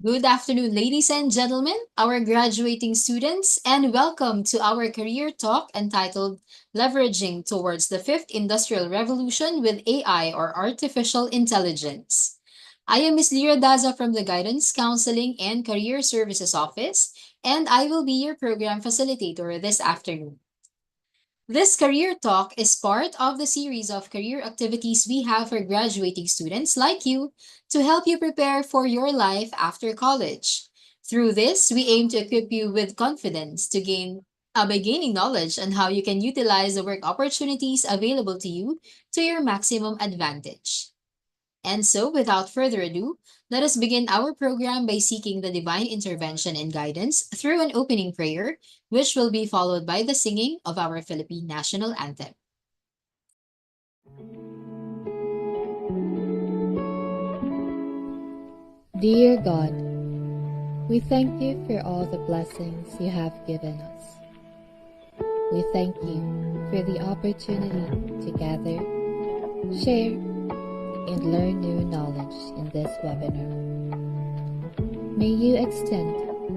Good afternoon, ladies and gentlemen, our graduating students, and welcome to our career talk entitled Leveraging Towards the Fifth Industrial Revolution with AI or Artificial Intelligence. I am Ms. Lyra Daza from the Guidance, Counseling, and Career Services Office, and I will be your program facilitator this afternoon. This career talk is part of the series of career activities we have for graduating students like you to help you prepare for your life after college. Through this, we aim to equip you with confidence to gain by gaining knowledge on how you can utilize the work opportunities available to you to your maximum advantage. And so, without further ado, let us begin our program by seeking the divine intervention and guidance through an opening prayer, which will be followed by the singing of our Philippine national anthem. Dear God, we thank you for all the blessings you have given us. We thank you for the opportunity to gather, share, and learn new knowledge in this webinar. May you extend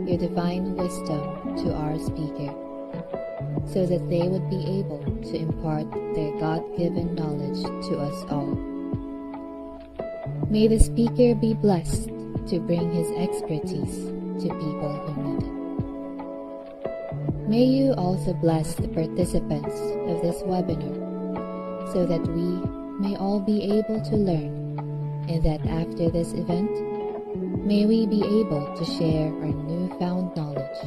your divine wisdom to our speaker so that they would be able to impart their God-given knowledge to us all. May the speaker be blessed to bring his expertise to people who need it. May you also bless the participants of this webinar so that we may all be able to learn, and that after this event, may we be able to share our newfound knowledge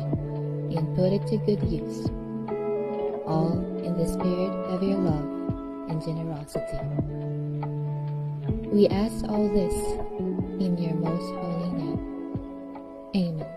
and put it to good use, all in the spirit of your love and generosity. We ask all this in your most holy name. Amen.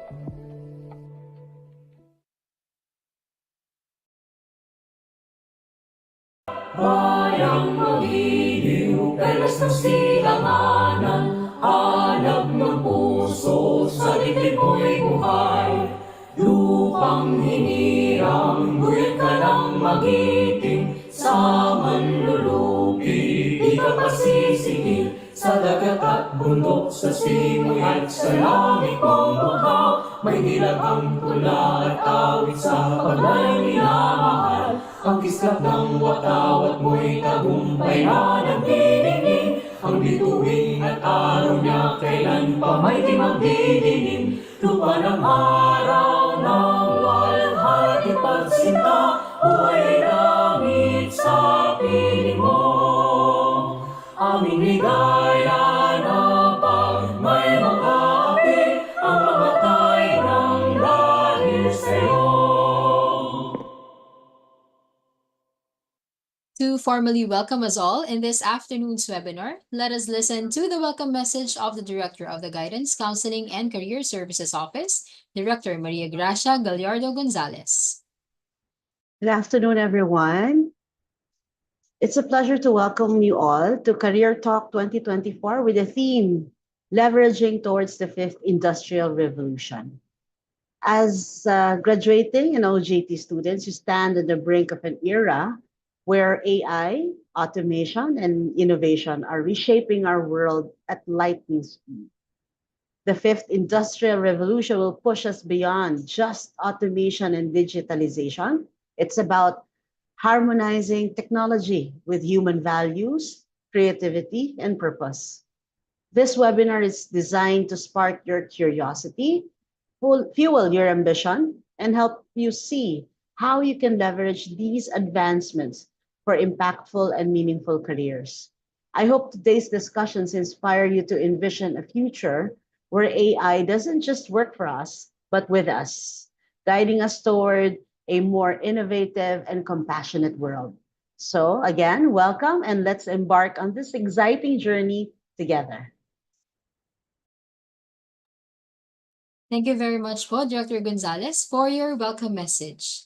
Bayang magiliw, dalas ng silanganan, hanap ng puso, sa dibdib mo'y buhay. Lupang hinirang, buyot ka ng magiting, sa manlulupi, di ka pasisingil. Sa dagat at bundok, sa simoy at sa langit mong bukha, may dilag ang tula at awit sa paglayang minamahal. Ang kislap ng watawat mo'y tagumpay na nagdidingin, ang bituin at araw niya kailan pa may di magdidilim. Lupa ng araw ng walhati pagsinta, buhay ay langit sa piling mo. Aming ligaya na pag may mag-aapi, ang mamatay ng dahil sa'yo. To formally welcome us all in this afternoon's webinar, let us listen to the welcome message of the Director of the Guidance, Counseling, and Career Services Office, Director Maria Gracia Gallardo Gonzalez. Good afternoon, everyone. It's a pleasure to welcome you all to Career Talk 2024 with the theme, Leveraging Towards the Fifth Industrial Revolution. As graduating and OJT students, you stand on the brink of an era where AI, automation, and innovation are reshaping our world at lightning speed. The fifth industrial revolution will push us beyond just automation and digitalization. It's about harmonizing technology with human values, creativity, and purpose. This webinar is designed to spark your curiosity, fuel your ambition, and help you see how you can leverage these advancements for impactful and meaningful careers. I hope today's discussions inspire you to envision a future where AI doesn't just work for us, but with us, guiding us toward a more innovative and compassionate world. So again, welcome, and let's embark on this exciting journey together. Thank you very much po, Director Gonzalez, for your welcome message.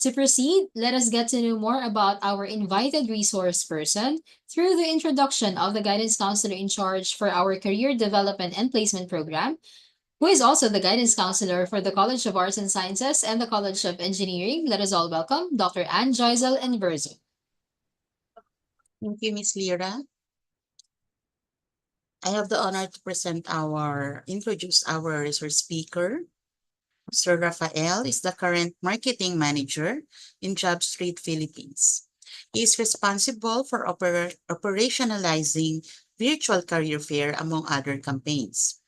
To proceed, let us get to know more about our invited resource person through the introduction of the guidance counselor in charge for our career development and placement program, who is also the guidance counselor for the College of Arts and Sciences and the College of Engineering. Let us all welcome Dr. Anne Joyzel and Verzo. Thank you, Ms. Lyra. I have the honor to introduce our resource speaker. Sir Rafael is the current marketing manager in JobStreet Philippines. He is responsible for operationalizing virtual career fair among other campaigns.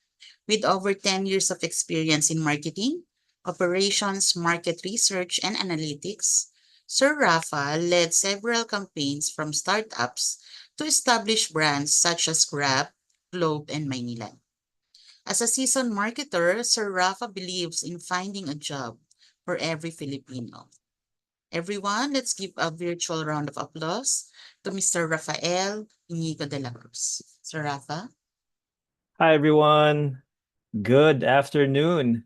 With over 10 years of experience in marketing, operations, market research, and analytics, Sir Rafa led several campaigns from startups to established brands such as Grab, Globe, and Maynila. As a seasoned marketer, Sir Rafa believes in finding a job for every Filipino. Everyone, let's give a virtual round of applause to Mr. Rafael Inigo de la Cruz. Sir Rafa? Hi, everyone. Good afternoon.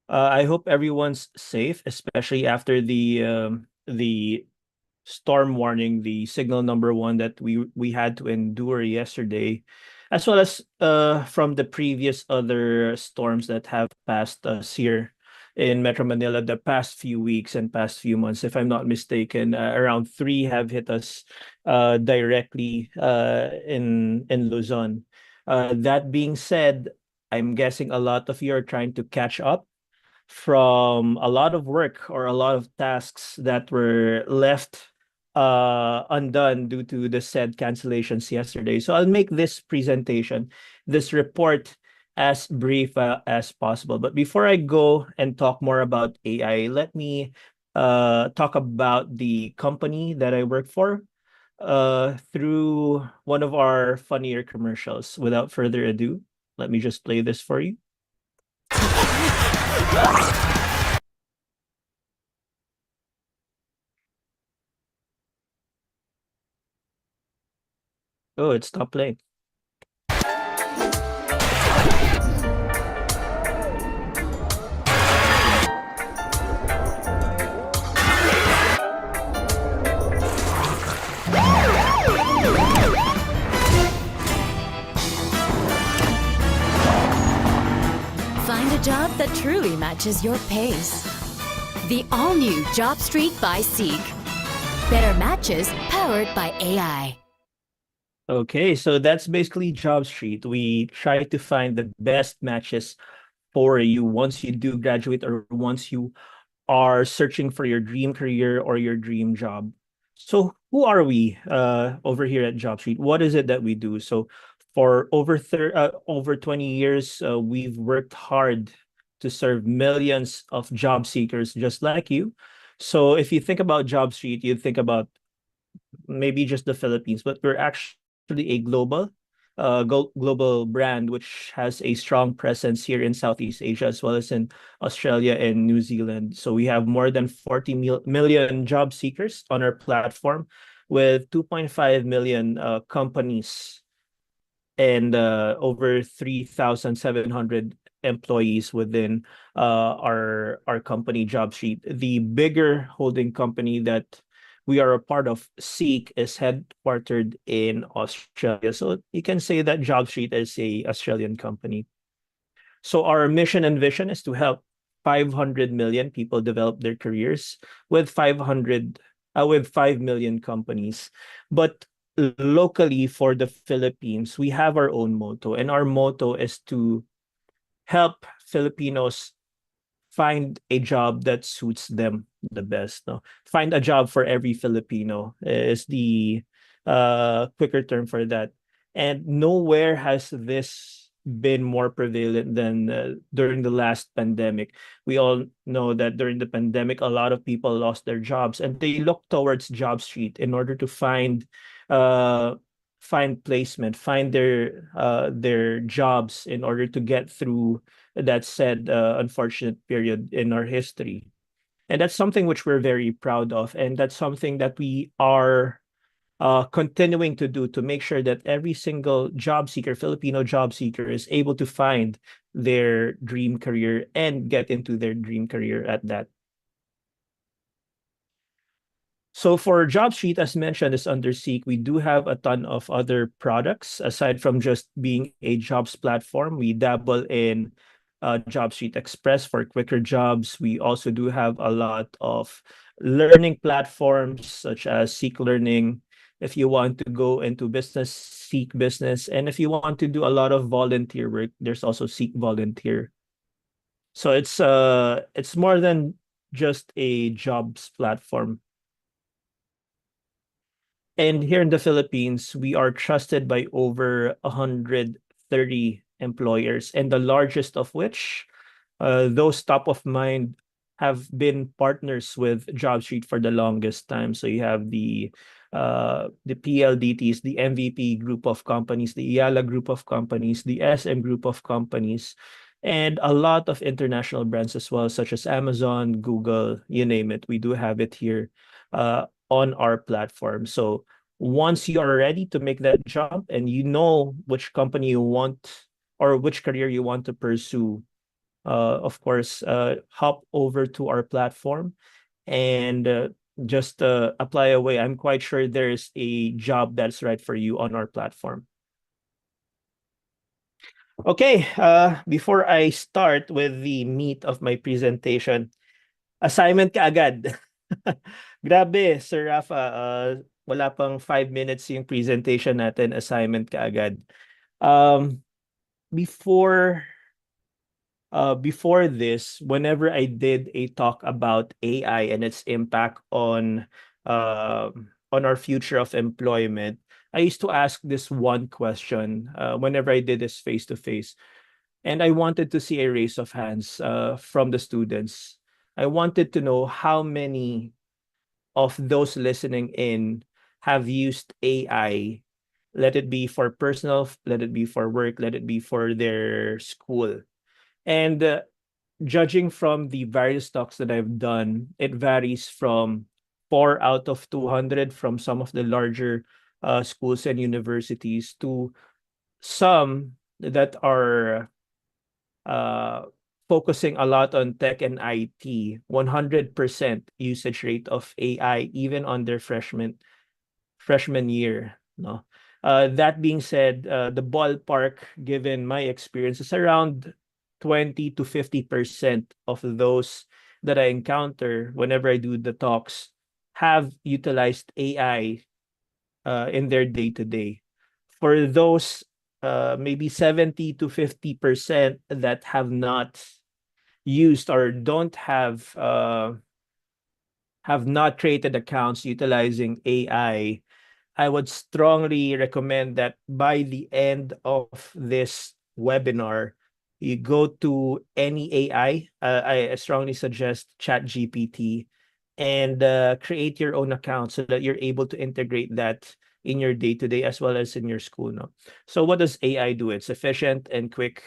I hope everyone's safe, especially after the storm warning, the signal number one that we had to endure yesterday, as well as from the previous other storms that have passed us here in Metro Manila the past few weeks and past few months. If I'm not mistaken, around three have hit us directly in Luzon. That being said, I'm guessing a lot of you are trying to catch up from a lot of work or a lot of tasks that were left undone due to the said cancellations yesterday. So I'll make this presentation, this report, as brief as possible. But before I go and talk more about AI, let me talk about the company that I work for through one of our funnier commercials. Without further ado, let me just play this for you. Oh, it stopped playing. Find a job that truly matches your pace. The all-new JobStreet by Seek. Better matches powered by AI. Okay, so that's basically JobStreet. We try to find the best matches for you once you do graduate or once you are searching for your dream career or your dream job. So who are we over here at JobStreet? What is it that we do? So for over 20 years, we've worked hard to serve millions of job seekers just like you. So if you think about JobStreet, you think about maybe just the Philippines, but we're actually a global brand which has a strong presence here in Southeast Asia as well as in Australia and New Zealand. So we have more than 40 million job seekers on our platform with 2.5 million companies and over 3,700 employees within our company JobStreet. The bigger holding company that we are a part of, Seek, is headquartered in Australia. So you can say that JobStreet is a Australian company. So our mission and vision is to help 500 million people develop their careers with 5 million companies. But locally for the Philippines, we have our own motto, and our motto is to help Filipinos find a job that suits them the best. No, find a job for every Filipino is the quicker term for that. And nowhere has this been more prevalent than during the last pandemic. We all know that during the pandemic, a lot of people lost their jobs, and they looked towards JobStreet in order to uh, find placement, find their jobs in order to get through that said unfortunate period in our history. And that's something which we're very proud of. And that's something that we are continuing to do to make sure that every single job seeker, Filipino job seeker, is able to find their dream career and get into their dream career at that. So for JobStreet, as mentioned, is under Seek. We do have a ton of other products aside from just being a jobs platform. We dabble in JobStreet Express for quicker jobs. We also do have a lot of learning platforms such as Seek Learning, If you want to go into business, Seek Business. And if you want to do a lot of volunteer work, there's also Seek Volunteer. So it's more than just a jobs platform. And here in the Philippines, we are trusted by over 130 employers, and the largest of which, those top of mind, have been partners with JobStreet for the longest time. So you have the PLDTs, the MVP group of companies, the IALA group of companies, the SM group of companies, and a lot of international brands as well, such as Amazon, Google, you name it. We do have it here on our platform. So once you are ready to make that jump and you know which company you want or which career you want to pursue, of course, hop over to our platform and just apply away. I'm quite sure there's a job that's right for you on our platform. Okay, before I start with the meat of my presentation, assignment ka agad. Grabe, Sir Rafa, wala pang 5 minutes yung presentation natin, assignment ka agad. Um, before before this, whenever I did a talk about AI and its impact on our future of employment, I used to ask this one question whenever I did this face to face, and I wanted to see a raise of hands from the students. I wanted to know how many of those listening in have used AI. Let it be for personal, let it be for work, let it be for their school. And judging from the various talks that I've done, it varies from 4 out of 200 from some of the larger schools and universities to some that are uh, focusing a lot on tech and IT, 100% usage rate of AI, even on their freshman year. No, that being said, the ballpark, given my experience, is around 20 to 50% of those that I encounter whenever I do the talks have utilized AI in their day to day. For those maybe 70 to 50% that have not used or don't have not created accounts utilizing I would strongly recommend that by the end of this webinar, you go to any AI. I strongly suggest ChatGPT and create your own account so that you're able to integrate that in your day-to-day as well as in your school. No? So what does AI do? It's efficient and quick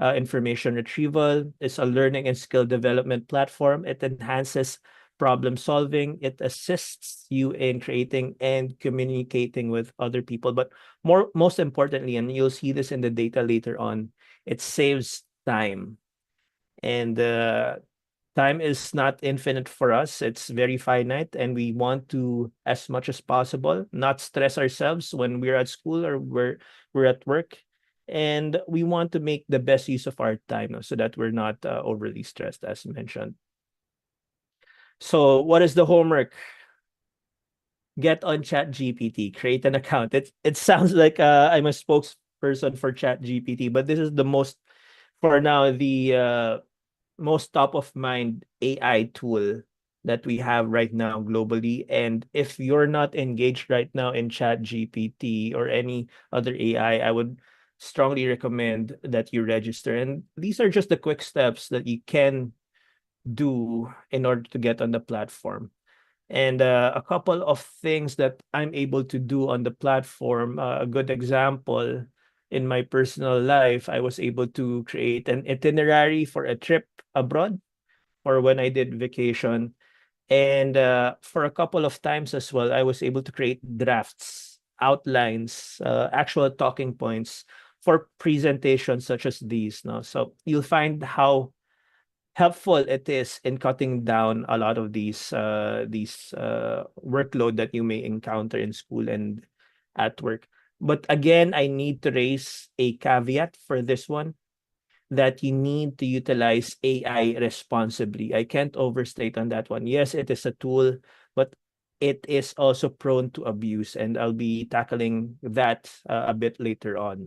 information retrieval. It's a learning and skill development platform. It enhances problem solving. It assists you in creating and communicating with other people. But most importantly, and you'll see this in the data later on, it saves time. And time is not infinite for us. It's very finite, and we want to, as much as possible, not stress ourselves when we're at school or we're at work. And we want to make the best use of our time, no, so that we're not overly stressed, as mentioned. So what is the homework? Get on ChatGPT, create an account. It sounds like I'm a spokesperson for ChatGPT, but this is the most, for now, the most top of mind AI tool that we have right now globally. And if you're not engaged right now in ChatGPT or any other AI, I would strongly recommend that you register. And these are just the quick steps that you can do in order to get on the platform. And a couple of things that I'm able to do on the platform. A good example, in my personal life, I was able to create an itinerary for a trip abroad or when I did vacation. And for a couple of times as well, I was able to create drafts, outlines, actual talking points for presentations such as these. No? So you'll find how helpful it is in cutting down a lot of these workload that you may encounter in school and at work. But again, I need to raise a caveat for this one, that you need to utilize AI responsibly. I can't overstate on that one. Yes, it is a tool, but it is also prone to abuse, and I'll be tackling that a bit later on.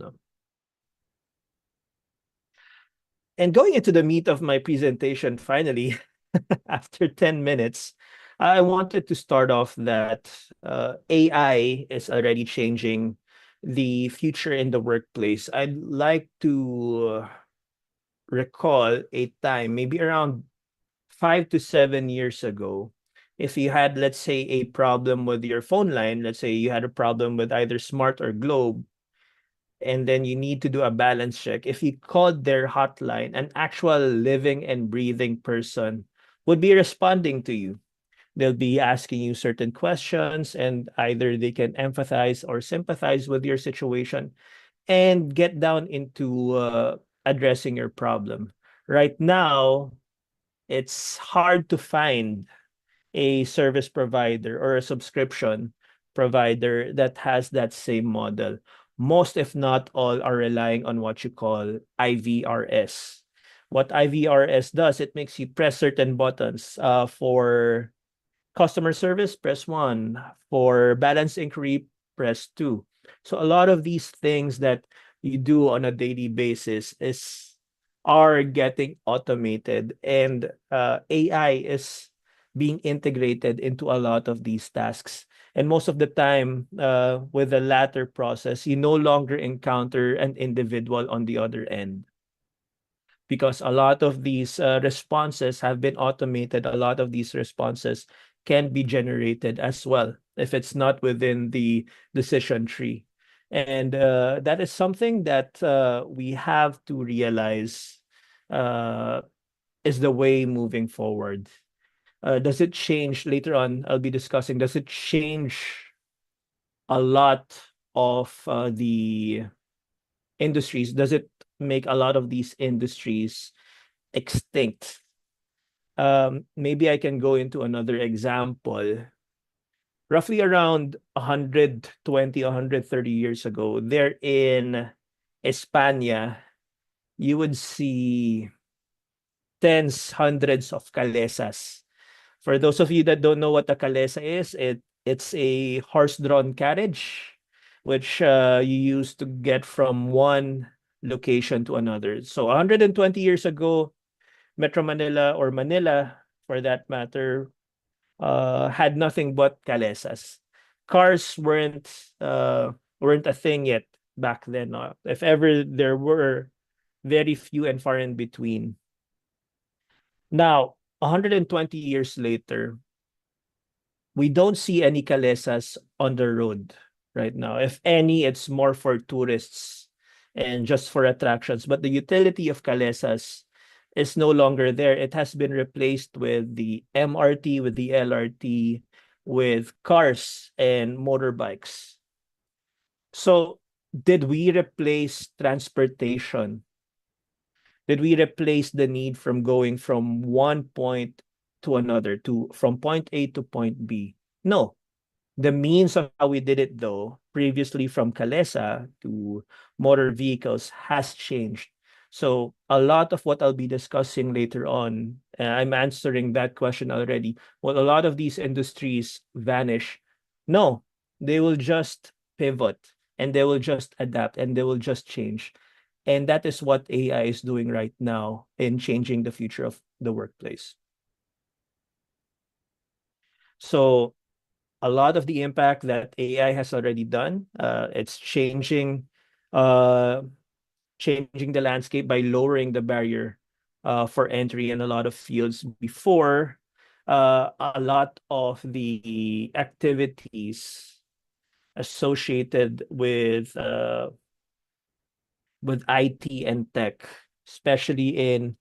And going into the meat of my presentation, finally, after 10 minutes, I wanted to start off that AI is already changing the future in the workplace. I'd like to recall a time, maybe around 5 to 7 years ago, if you had, let's say, a problem with your phone line, let's say you had a problem with either Smart or Globe, and then you need to do a balance check. If you called their hotline, an actual living and breathing person would be responding to you. They'll be asking you certain questions, and either they can empathize or sympathize with your situation and get down into addressing your problem. Right now, it's hard to find a service provider or a subscription provider that has that same model. Most, if not all, are relying on what you call IVRS. What IVRS does, it makes you press certain buttons. For customer service, press 1. For balance inquiry, press 2. So a lot of these things that you do on a daily basis are getting automated, and AI is being integrated into a lot of these tasks. And most of the time, with the latter process, you no longer encounter an individual on the other end, because a lot of these responses have been automated. A lot of these responses can be generated as well if it's not within the decision tree. And that is something that we have to realize uh, is the way moving forward. Does it change later on? I'll be discussing. Does it change a lot of the industries? Does it make a lot of these industries extinct? Maybe I can go into another example. Roughly around 120, 130 years ago, there in España, you would see tens, hundreds of calesas. For those of you that don't know what a calesa is, it's a horse-drawn carriage, which you use to get from one location to another. So 120 years ago, Metro Manila, or Manila for that matter, had nothing but calesas. Cars weren't a thing yet back then. If ever there were, very few and far in between. Now, 120 years later, we don't see any calesas on the road right now. If any, it's more for tourists and just for attractions. But the utility of calesas is no longer there. It has been replaced with the MRT, with the LRT, with cars and motorbikes. So, did we replace transportation? Did we replace the need from going from one point to another, to from point A to point B? No. The means of how we did it, though, previously from Calesa to motor vehicles, has changed. So a lot of what I'll be discussing later on, I'm answering that question already. Will a lot of these industries vanish? No, they will just pivot, and they will just adapt, and they will just change. And that is what AI is doing right now in changing the future of the workplace. So a lot of the impact that AI has already done, it's uh, changing the landscape by lowering the barrier for entry in a lot of fields. Before, a lot of the activities associated with IT and tech, especially in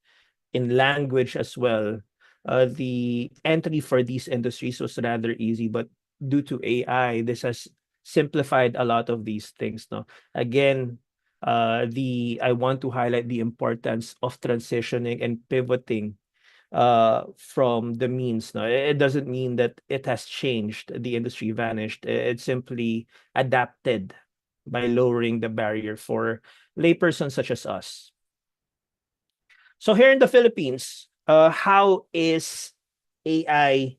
language as well, the entry for these industries was rather easy. But due to AI, this has simplified a lot of these things. No, again, the I want to highlight the importance of transitioning and pivoting from the means. No, it doesn't mean that it has changed, the industry vanished. It simply adapted by lowering the barrier for laypersons such as us. So here in the Philippines, how is AI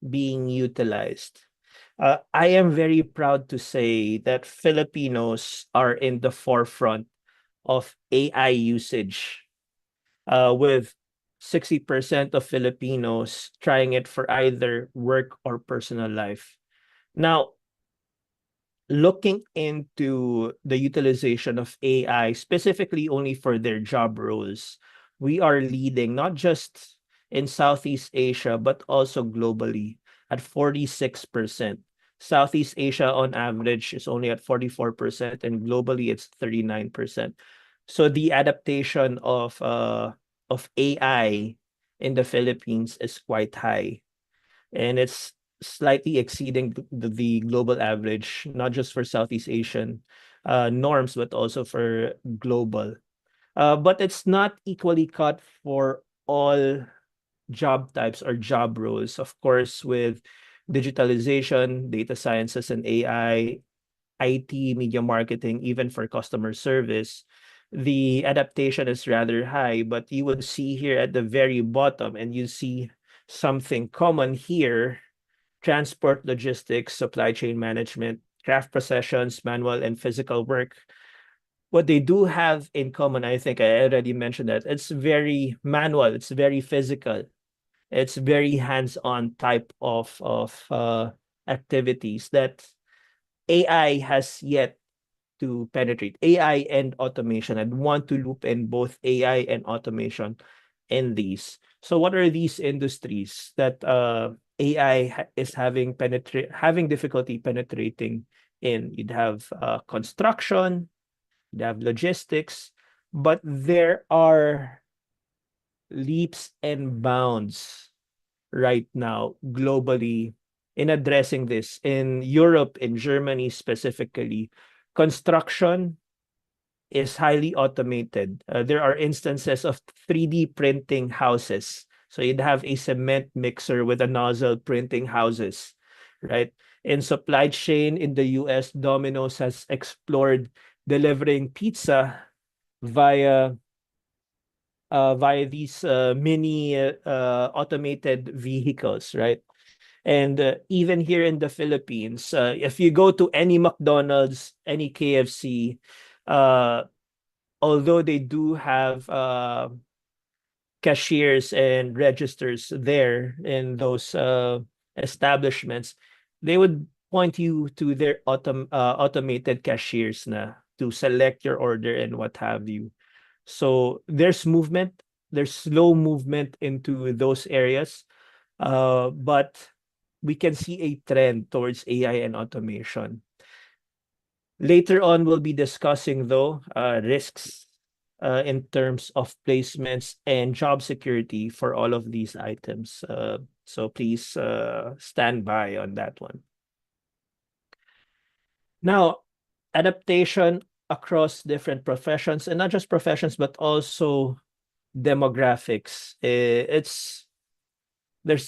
being utilized? I am very proud to say that Filipinos are in the forefront of AI usage, with 60% of Filipinos trying it for either work or personal life. Now, looking into the utilization of AI specifically only for their job roles, we are leading not just in Southeast Asia, but also globally at 46%. Southeast Asia on average is only at 44%, and globally it's 39%. So the adaptation of AI in the Philippines is quite high, and it's slightly exceeding the global average, not just for Southeast Asian norms, but also for global. But it's not equally cut for all job types or job roles. Of course, with digitalization, data sciences, and AI, IT, media marketing, even for customer service, the adaptation is rather high. But you would see here at the very bottom, and you see something common here: transport, logistics, supply chain management, craft processions, manual and physical work. What they do have in common, I think I already mentioned that it's very manual, it's very physical, it's very hands-on type of activities that AI has yet to penetrate. AI and automation. I'd want to loop in both AI and automation in these. So what are these industries that is having difficulty penetrating in? You'd have construction, you'd have logistics, but there are leaps and bounds right now globally in addressing this. In Europe, in Germany specifically, construction is highly automated. There are instances of 3D printing houses. So you'd have a cement mixer with a nozzle printing houses, right? In supply chain in the US, Domino's has explored delivering pizza via via these mini automated vehicles, right? And even here in the Philippines, if you go to any McDonald's, any KFC, uh, although they do have cashiers and registers there in those establishments, they would point you to their automated cashiers na to select your order and what have you. So there's movement, there's slow movement into those areas, but we can see a trend towards AI and automation. Later on, we'll be discussing, though, risks in terms of placements and job security for all of these items. So please stand by on that one. Now, adaptation across different professions, and not just professions, but also demographics. There's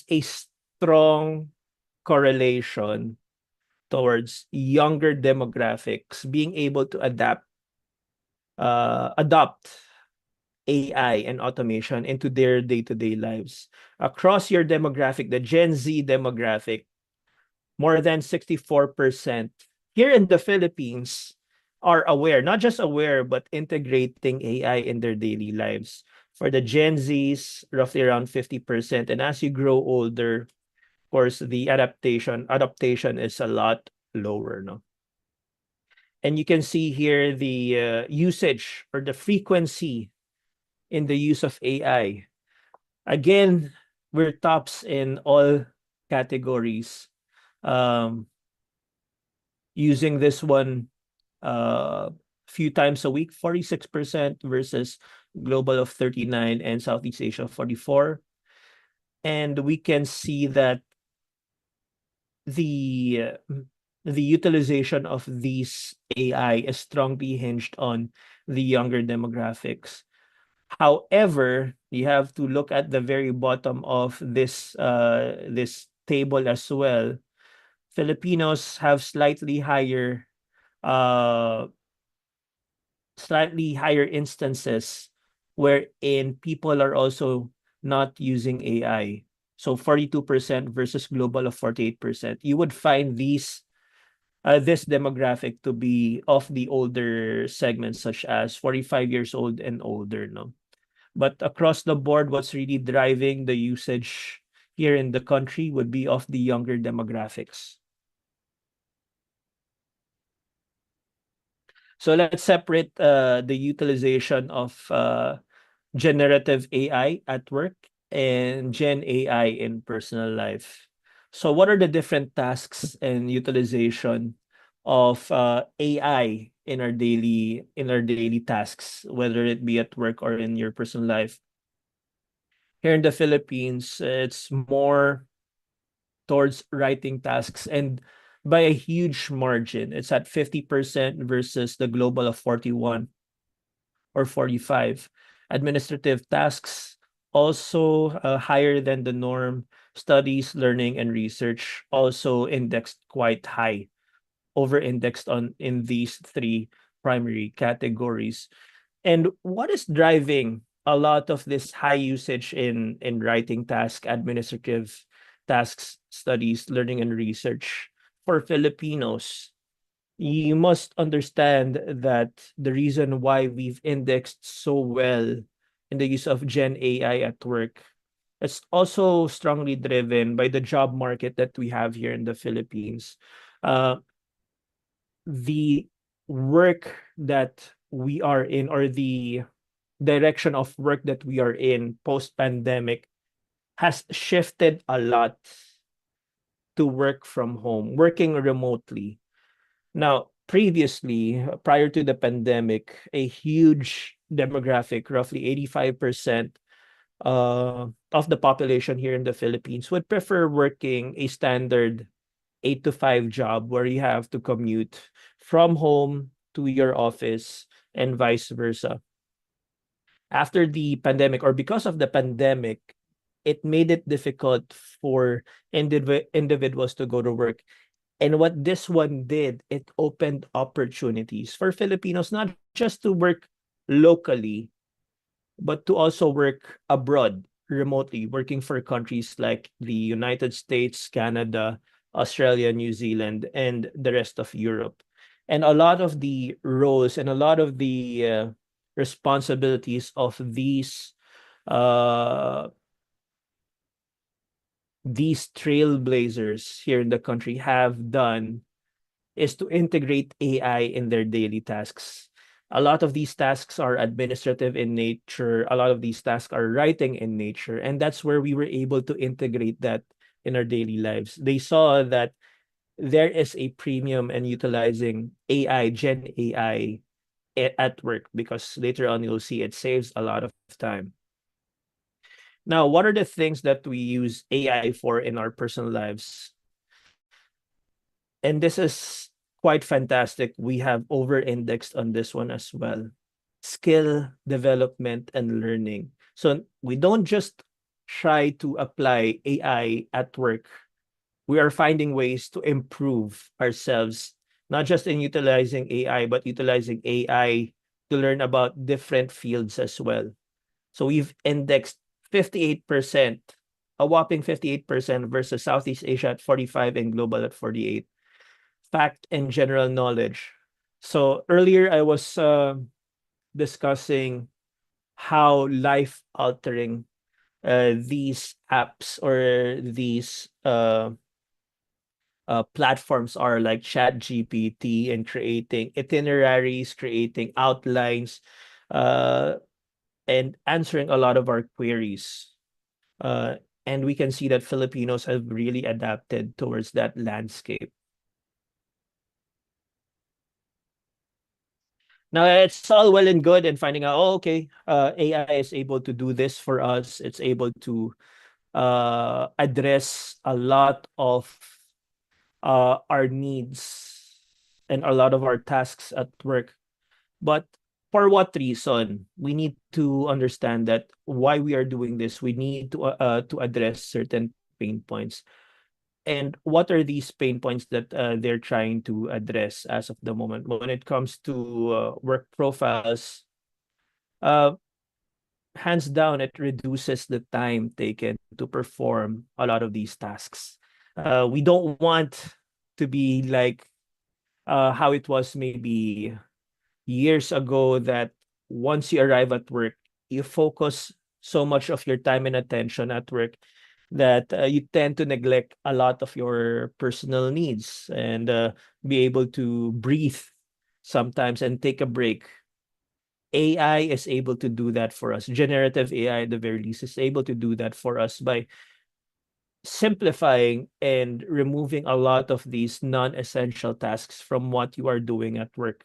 a strong correlation towards younger demographics being able to adopt AI and automation into their day-to-day lives. Across your demographic, the Gen Z demographic, more than 64% here in the Philippines are aware, not just aware, but integrating AI in their daily lives. For the Gen Zs, roughly around 50%. And as you grow older, of course, the adaptation is a lot lower, no? And you can see here the usage or the frequency in the use of AI. Again, we're tops in all categories. Um, Using this one few times a week, 46% versus global of 39 and Southeast Asia 44. And we can see that the the utilization of these AI is strongly hinged on the younger demographics. However, you have to look at the very bottom of this table as well. Filipinos have uh slightly higher instances wherein people are also not using AI. So 42% versus global of 48%. You would find this demographic to be of the older segments, such as 45 years old and older, no? But across the board, what's really driving the usage here in the country would be of the younger demographics. So let's separate the utilization of generative AI at work and Gen AI in personal life. So what are the different tasks and utilization of AI in our daily tasks, whether it be at work or in your personal life? Here in the Philippines, it's more towards writing tasks, and by a huge margin. It's at 50% versus the global of 41 or 45. Administrative tasks also higher than the norm. Studies, learning, and research also indexed quite high, over indexed on in these three primary categories. And what is driving a lot of this high usage in writing task, administrative tasks, studies, learning, and research for Filipinos? You must understand that the reason why we've indexed so well in the use of Gen AI at work, it's also strongly driven by the job market that we have here in the Philippines. Uh, the work that we are in, or the direction of work that we are in post pandemic, has shifted a lot to work from home, working remotely. Now, previously, prior to the pandemic, a huge demographic, roughly 85% of the population here in the Philippines, would prefer working a standard 8 to 5 job where you have to commute from home to your office and vice versa. After the pandemic, or because of the pandemic, it made it difficult for individuals to go to work. And what this one did, it opened opportunities for Filipinos not just to work locally, but to also work abroad remotely, working for countries like the United States, Canada, Australia, New Zealand, and the rest of Europe. And a lot of the roles and a lot of the responsibilities of uh, these trailblazers here in the country have done is to integrate AI in their daily tasks. A lot of these tasks are administrative in nature. A lot of these tasks are writing in nature. And that's where we were able to integrate that in our daily lives. They saw that there is a premium in utilizing AI, Gen AI at work, because later on you'll see it saves a lot of time. Now, what are the things that we use AI for in our personal lives? And this is quite fantastic. We have over indexed on this one as well. Skill development and learning. So we don't just try to apply AI at work. We are finding ways to improve ourselves, not just in utilizing AI, but utilizing AI to learn about different fields as well. So we've indexed 58%, a whopping 58% versus Southeast Asia at 45 and global at 48. Fact and general knowledge. So earlier I was discussing how life altering these apps or these platforms are, like Chat GPT, and creating itineraries, creating outlines, uh, and answering a lot of our queries. Uh, and we can see that Filipinos have really adapted towards that landscape. Now, it's all well and good and finding out, oh, okay, AI is able to do this for us. It's able to address a lot of our needs and a lot of our tasks at work. But for what reason? We need to understand that why we are doing this. We need to address certain pain points. And what are these pain points that they're trying to address as of the moment when it comes to work profiles? Uh, hands down, it reduces the time taken to perform a lot of these tasks. We don't want to be like how it was maybe years ago, that once you arrive at work, you focus so much of your time and attention at work that you tend to neglect a lot of your personal needs, and be able to breathe sometimes and take a break. AI is able to do that for us. Generative AI, at the very least, is able to do that for us by simplifying and removing a lot of these non-essential tasks from what you are doing at work.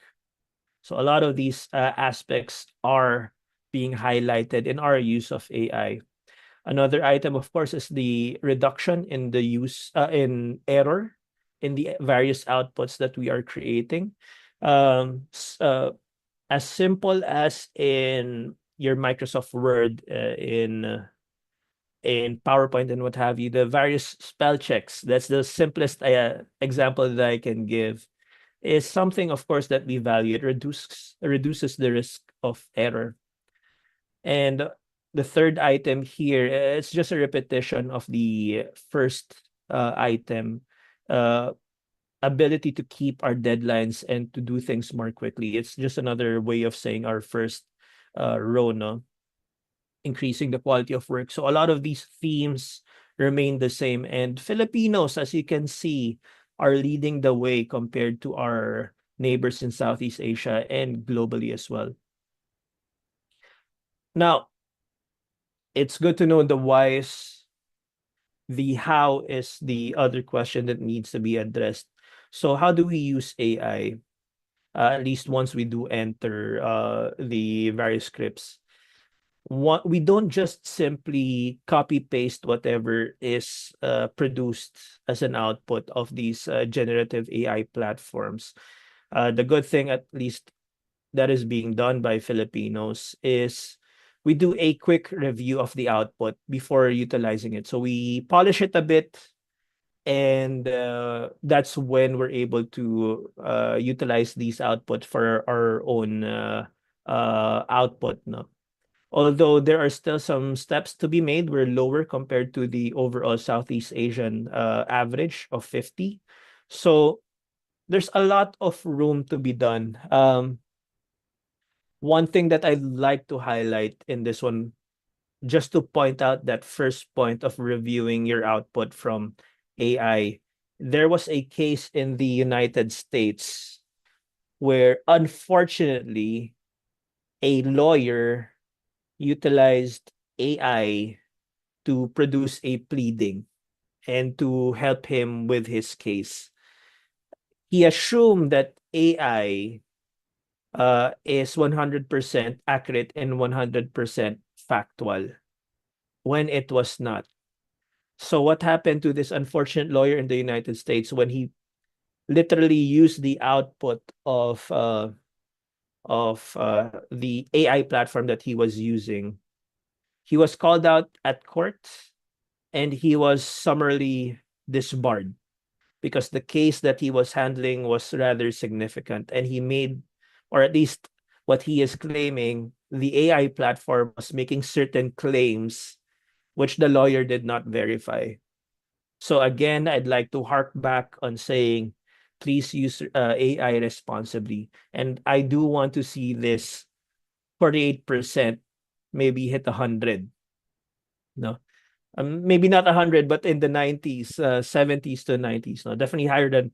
So a lot of these aspects are being highlighted in our use of AI. Another item, of course, is the reduction in the use in error in the various outputs that we are creating. As simple as in your Microsoft Word, in PowerPoint and what have you, the various spell checks. That's the simplest example that I can give. Is something, of course, that we value. It reduces the risk of error. And the third item here, it's just a repetition of the first item. Uh, Ability to keep our deadlines and to do things more quickly. It's just another way of saying our first row, no? Increasing the quality of work. So a lot of these themes remain the same. And Filipinos, as you can see, are leading the way compared to our neighbors in Southeast Asia and globally as well. Now, it's good to know the whys. The how is the other question that needs to be addressed. So how do we use AI? At least once we do enter the various scripts. We don't just simply copy paste whatever is produced as an output of these generative AI platforms. The good thing, at least that is being done by Filipinos, is we do a quick review of the output before utilizing it. So we polish it a bit, and that's when we're able to utilize these output for our own output. No? Although there are still some steps to be made, we're lower compared to the overall Southeast Asian average of 50. So there's a lot of room to be done. One thing that I'd like to highlight in this one, just to point out that first point of reviewing your output from AI, there was a case in the United States where, unfortunately, a lawyer utilized AI to produce a pleading and to help him with his case. He assumed that AI is 100% accurate and 100% factual when it was not. So what happened to this unfortunate lawyer in the United States when he literally used the output of the AI platform that he was using? He was called out at court, and he was summarily disbarred because the case that he was handling was rather significant, and he made, or at least what he is claiming, the AI platform was making certain claims which the lawyer did not verify. So again, I'd like to hark back on saying, please use AI responsibly. And I do want to see this 48% maybe hit 100. No, maybe not 100, but in the 90s, 70s to 90s. No, definitely higher than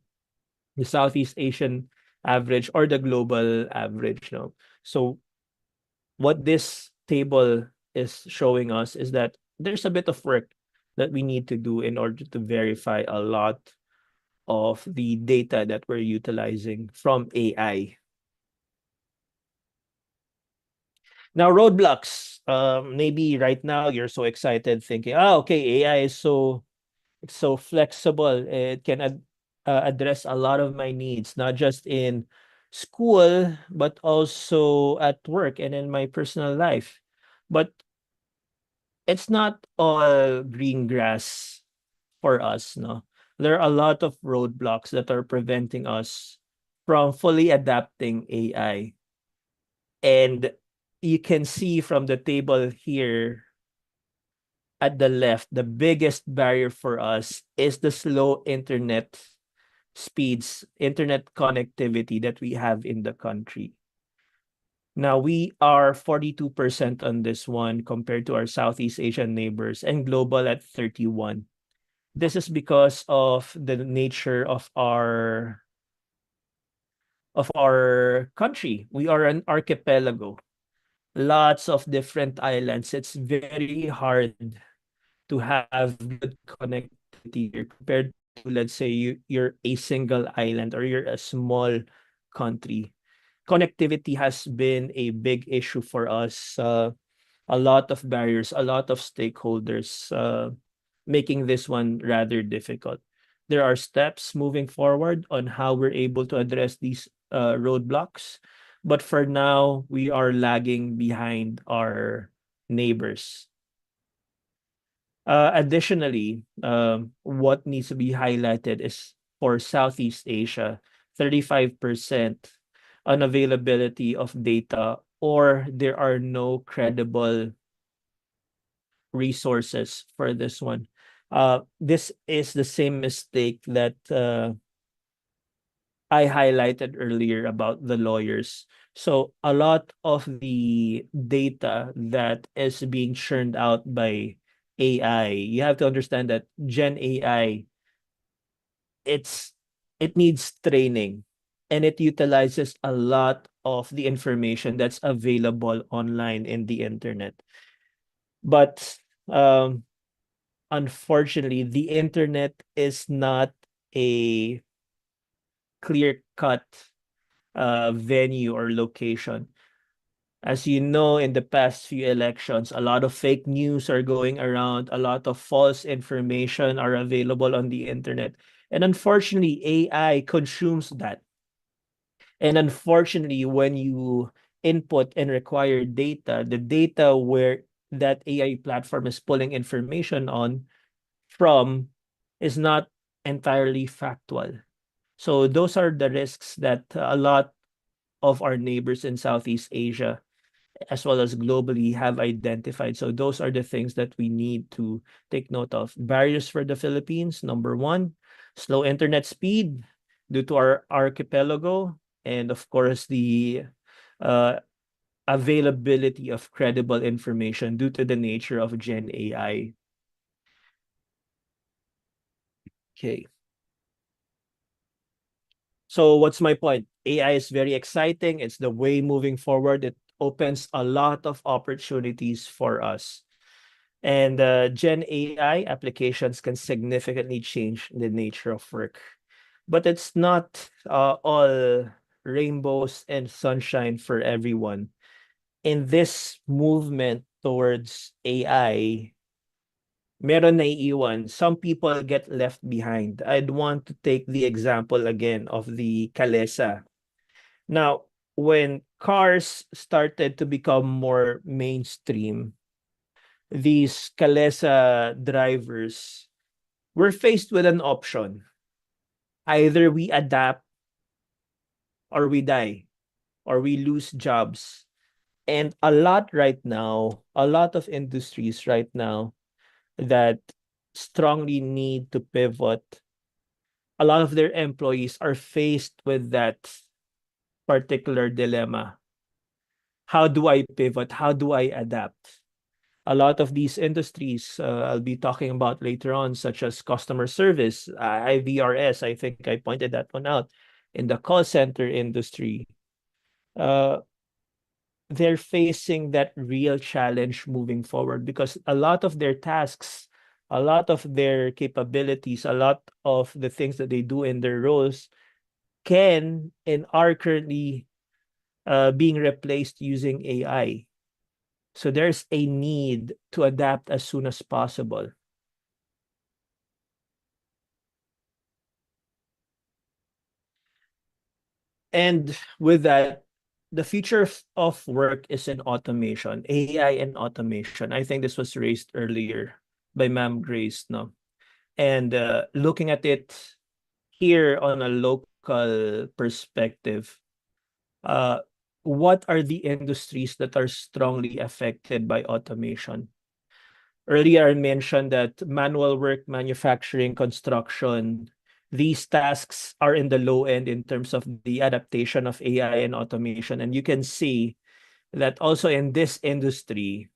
the Southeast Asian average or the global average. No, so what this table is showing us is that there's a bit of work that we need to do in order to verify a lot of the data that we're utilizing from AI. Now, roadblocks. Maybe right now you're so excited thinking, oh, okay, AI is so flexible. It can address a lot of my needs, not just in school, but also at work and in my personal life. But it's not all green grass for us, no. There are a lot of roadblocks that are preventing us from fully adapting AI. And you can see from the table here at the left, the biggest barrier for us is the slow internet speeds, internet connectivity that we have in the country. Now we are 42% on this one compared to our Southeast Asian neighbors and global at 31. This is because of the nature of our country. We are an archipelago. Lots of different islands. It's very hard to have good connectivity here compared to, let's say, you're a single island or you're a small country. Connectivity has been a big issue for us. A lot of barriers, a lot of stakeholders, making this one rather difficult. There are steps moving forward on how we're able to address these roadblocks, but for now, we are lagging behind our neighbors. Additionally, what needs to be highlighted is for Southeast Asia, 35% unavailability of data, or there are no credible resources for this one. This is the same mistake that I highlighted earlier about the lawyers. So a lot of the data that is being churned out by AI, you have to understand that Gen AI, it's it needs training and it utilizes a lot of the information that's available online in the internet. But unfortunately, the internet is not a clear-cut venue or location. As you know, in the past few elections, a lot of fake news are going around, a lot of false information are available on the internet. And unfortunately, AI consumes that. And unfortunately, when you input and require data, the data where that AI platform is pulling information on from is not entirely factual. So those are the risks that a lot of our neighbors in Southeast Asia, as well as globally, have identified. So those are the things that we need to take note of. Barriers for the Philippines, number one, slow internet speed due to our archipelago, and of course, the uh, availability of credible information due to the nature of Gen AI. Okay. So what's my point? AI is very exciting. It's the way moving forward. It opens a lot of opportunities for us. And Gen AI applications can significantly change the nature of work. But it's not all rainbows and sunshine for everyone. In this movement towards AI, meron naiiwan. Some people get left behind. I'd want to take the example again of the Kalesa. Now, when cars started to become more mainstream, these Kalesa drivers were faced with an option. Either we adapt or we die or we lose jobs. And a lot right now, a lot of industries right now that strongly need to pivot, a lot of their employees are faced with that particular dilemma. How do I pivot? How do I adapt? A lot of these industries I'll be talking about later on, such as customer service, IVRS, I think I pointed that one out, in the call center industry, uh, they're facing that real challenge moving forward because a lot of their tasks, a lot of their capabilities, a lot of the things that they do in their roles can and are currently being replaced using AI. So there's a need to adapt as soon as possible. And with that, the future of work is in automation, AI and automation. I think this was raised earlier by Ma'am Grace, no? And looking at it here on a local perspective, uh, what are the industries that are strongly affected by automation? Earlier, I mentioned that manual work, manufacturing, construction, these tasks are in the low end in terms of the adaptation of AI and automation. And you can see that also in this industry,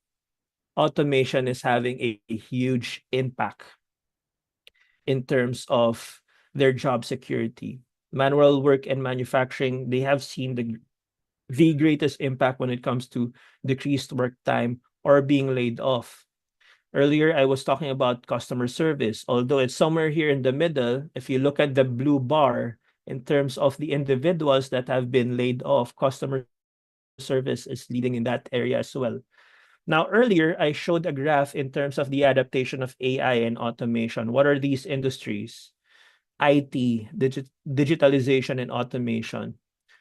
automation is having a huge impact in terms of their job security. Manual work and manufacturing, they have seen the greatest impact when it comes to decreased work time or being laid off. Earlier, I was talking about customer service, although it's somewhere here in the middle. If you look at the blue bar in terms of the individuals that have been laid off, customer service is leading in that area as well. Now, earlier, I showed a graph in terms of the adaptation of AI and automation. What are these industries? IT, digitalization, and automation.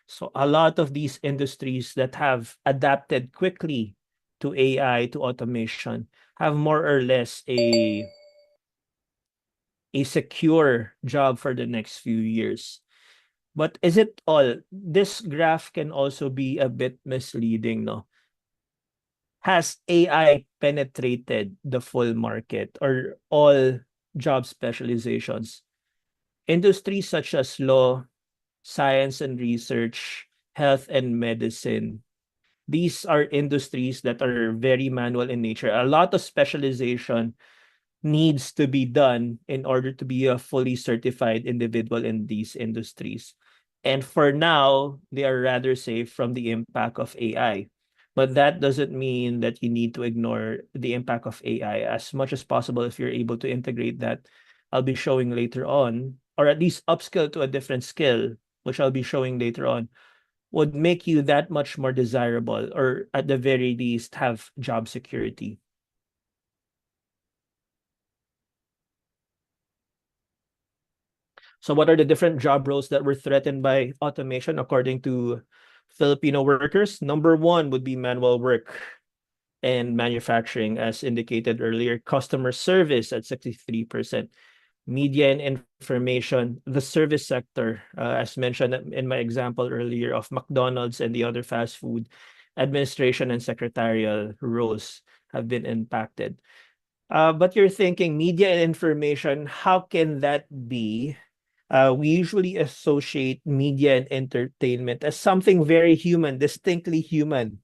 So a lot of these industries that have adapted quickly to AI, to automation, have more or less a secure job for the next few years. But is it all? This graph can also be a bit misleading, no? Has AI penetrated the full market or all job specializations? Industries such as law, science and research, health and medicine, these are industries that are very manual in nature. A lot of specialization needs to be done in order to be a fully certified individual in these industries. And for now, they are rather safe from the impact of AI. But that doesn't mean that you need to ignore the impact of AI as much as possible if you're able to integrate that. I'll be showing later on, or at least upskill to a different skill, which I'll be showing later on, would make you that much more desirable, or at the very least, have job security. So what are the different job roles that were threatened by automation according to Filipino workers? Number one would be manual work and manufacturing, as indicated earlier. Customer service at 63%. Media and information, the service sector, as mentioned in my example earlier of McDonald's and the other fast food, administration and secretarial roles have been impacted. But you're thinking media and information, how can that be? We usually associate media and entertainment as something very human, distinctly human.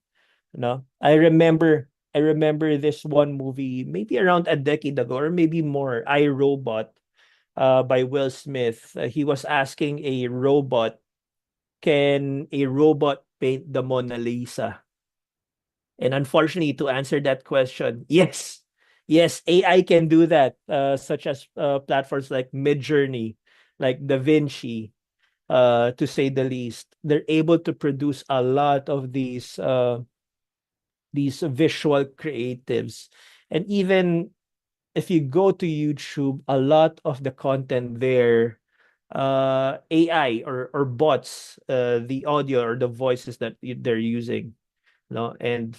No, I remember this one movie maybe around a decade ago or maybe more, I, Robot, by Will Smith. He was asking a robot, can a robot paint the Mona Lisa? And unfortunately, to answer that question, yes. Yes, AI can do that, such as platforms like Midjourney, like Da Vinci, to say the least. They're able to produce a lot of these visual creatives. And even if you go to YouTube, a lot of the content there, AI or bots, the audio or the voices that they're using, no, and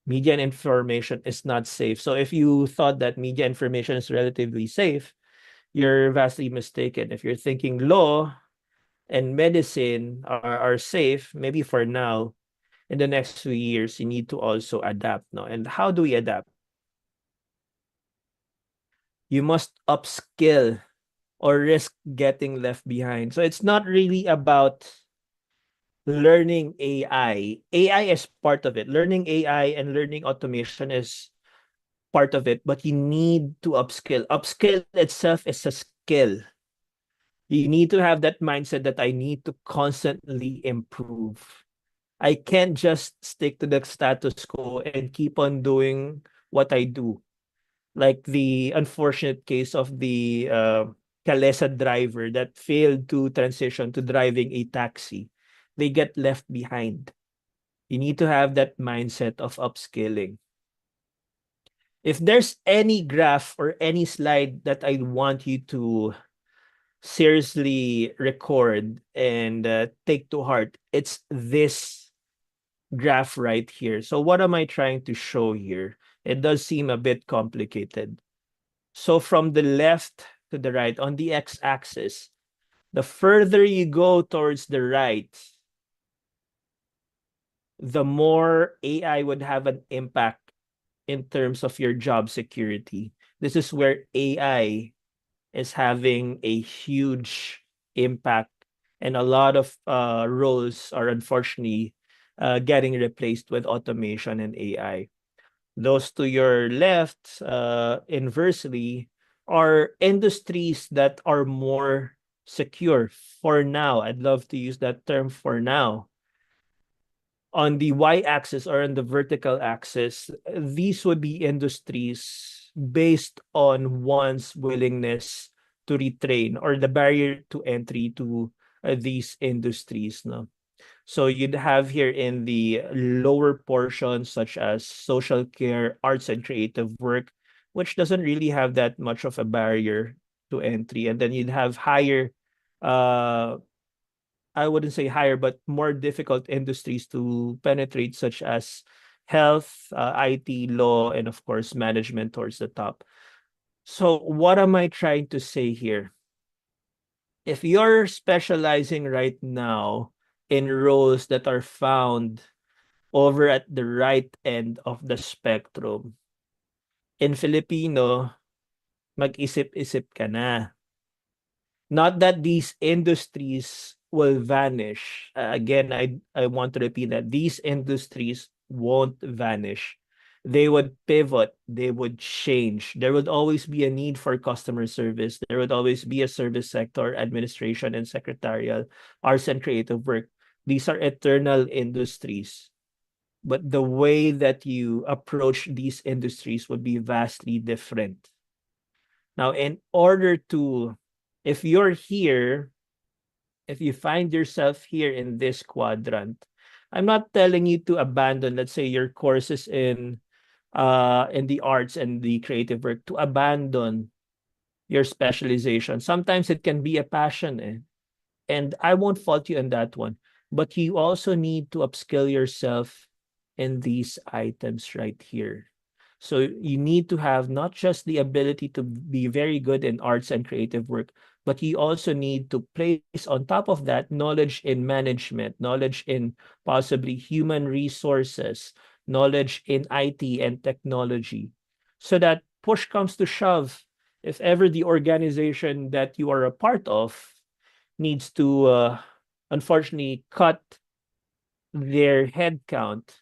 media and information is not safe. So if you thought that media information is relatively safe, you're vastly mistaken. If you're thinking law and medicine are safe, maybe for now, in the next few years, you need to also adapt. No? And how do we adapt? You must upskill or risk getting left behind. So it's not really about learning AI. AI is part of it. Learning AI and learning automation is part of it, but you need to upskill. Upskill itself is a skill. You need to have that mindset that I need to constantly improve. I can't just stick to the status quo and keep on doing what I do. Like the unfortunate case of the Calesa driver that failed to transition to driving a taxi. They get left behind. You need to have that mindset of upskilling. If there's any graph or any slide that I want you to seriously record and take to heart, it's this graph right here. So what am I trying to show here? It does seem a bit complicated. So from the left to the right, on the x-axis, the further you go towards the right, the more AI would have an impact in terms of your job security. This is where AI is having a huge impact, and a lot of roles are unfortunately getting replaced with automation and AI. Those to your left, inversely, are industries that are more secure for now. I'd love to use that term for now. On the y-axis or on the vertical axis, these would be industries based on one's willingness to retrain or the barrier to entry to these industries. No? So you'd have here in the lower portions, such as social care, arts and creative work, which doesn't really have that much of a barrier to entry. And then you'd have higher, uh, I wouldn't say higher, but more difficult industries to penetrate, such as health, IT, law, and of course, management towards the top. So, what am I trying to say here? If you're specializing right now in roles that are found over at the right end of the spectrum, in Filipino, mag-isip-isip ka na. Not that these industries will vanish. Again, I want to repeat that these industries won't vanish. They would pivot, they would change. There would always be a need for customer service. There would always be a service sector, administration, and secretarial, arts and creative work. These are eternal industries. But the way that you approach these industries would be vastly different. Now, in order to, if you're here, if you find yourself here in this quadrant, I'm not telling you to abandon, let's say, your courses in the arts and the creative work, to abandon your specialization. Sometimes it can be a passion, and I won't fault you on that one. But you also need to upskill yourself in these items right here. So you need to have not just the ability to be very good in arts and creative work, but you also need to place on top of that knowledge in management, knowledge in possibly human resources, knowledge in IT and technology. So that push comes to shove, if ever the organization that you are a part of needs to unfortunately cut their head count,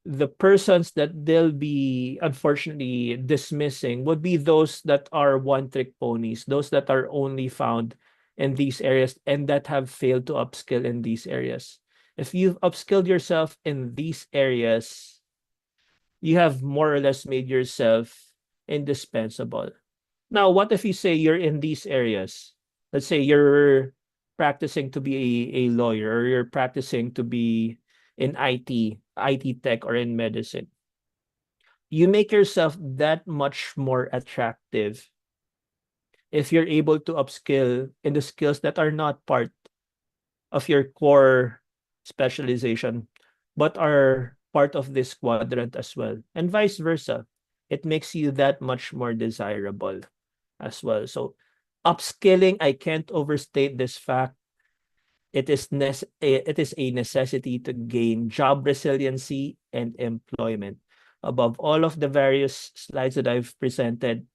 the persons that they'll be unfortunately dismissing would be those that are one trick ponies, those that are only found in these areas and that have failed to upskill in these areas. If you've upskilled yourself in these areas, you have more or less made yourself indispensable. Now, what if you say you're in these areas? Let's say you're practicing to be a lawyer, or you're practicing to be in IT tech, or in medicine. You make yourself that much more attractive if you're able to upskill in the skills that are not part of your core specialization, but are part of this quadrant as well, and vice versa. It makes you that much more desirable as well. So upskilling, I can't overstate this fact. It is a necessity to gain job resiliency and employment. Above all of the various slides that I've presented,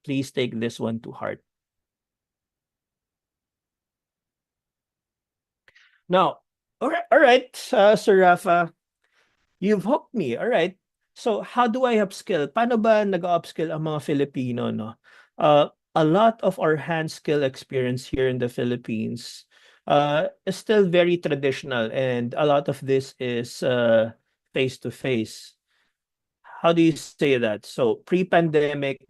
please take this one to heart. Now, all right, Sir Rafa, you've hooked me. All right. So how do I upskill? Paano ba nag-upskill ang mga Filipino, no? A lot of our hand skill experience here in the Philippines is still very traditional, and a lot of this is face to face. How do you say that? So pre-pandemic,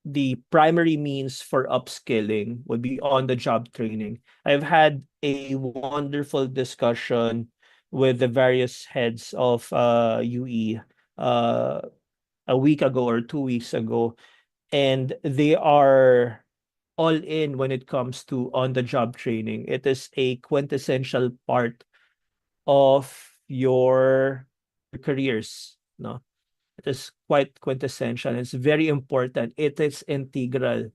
the primary means for upskilling would be on the job training. I've had a wonderful discussion with the various heads of UE uh, a week ago or 2 weeks ago, and they are all in when it comes to on the job training. It is a quintessential part of your careers, no? It is quite quintessential. It's very important. It is integral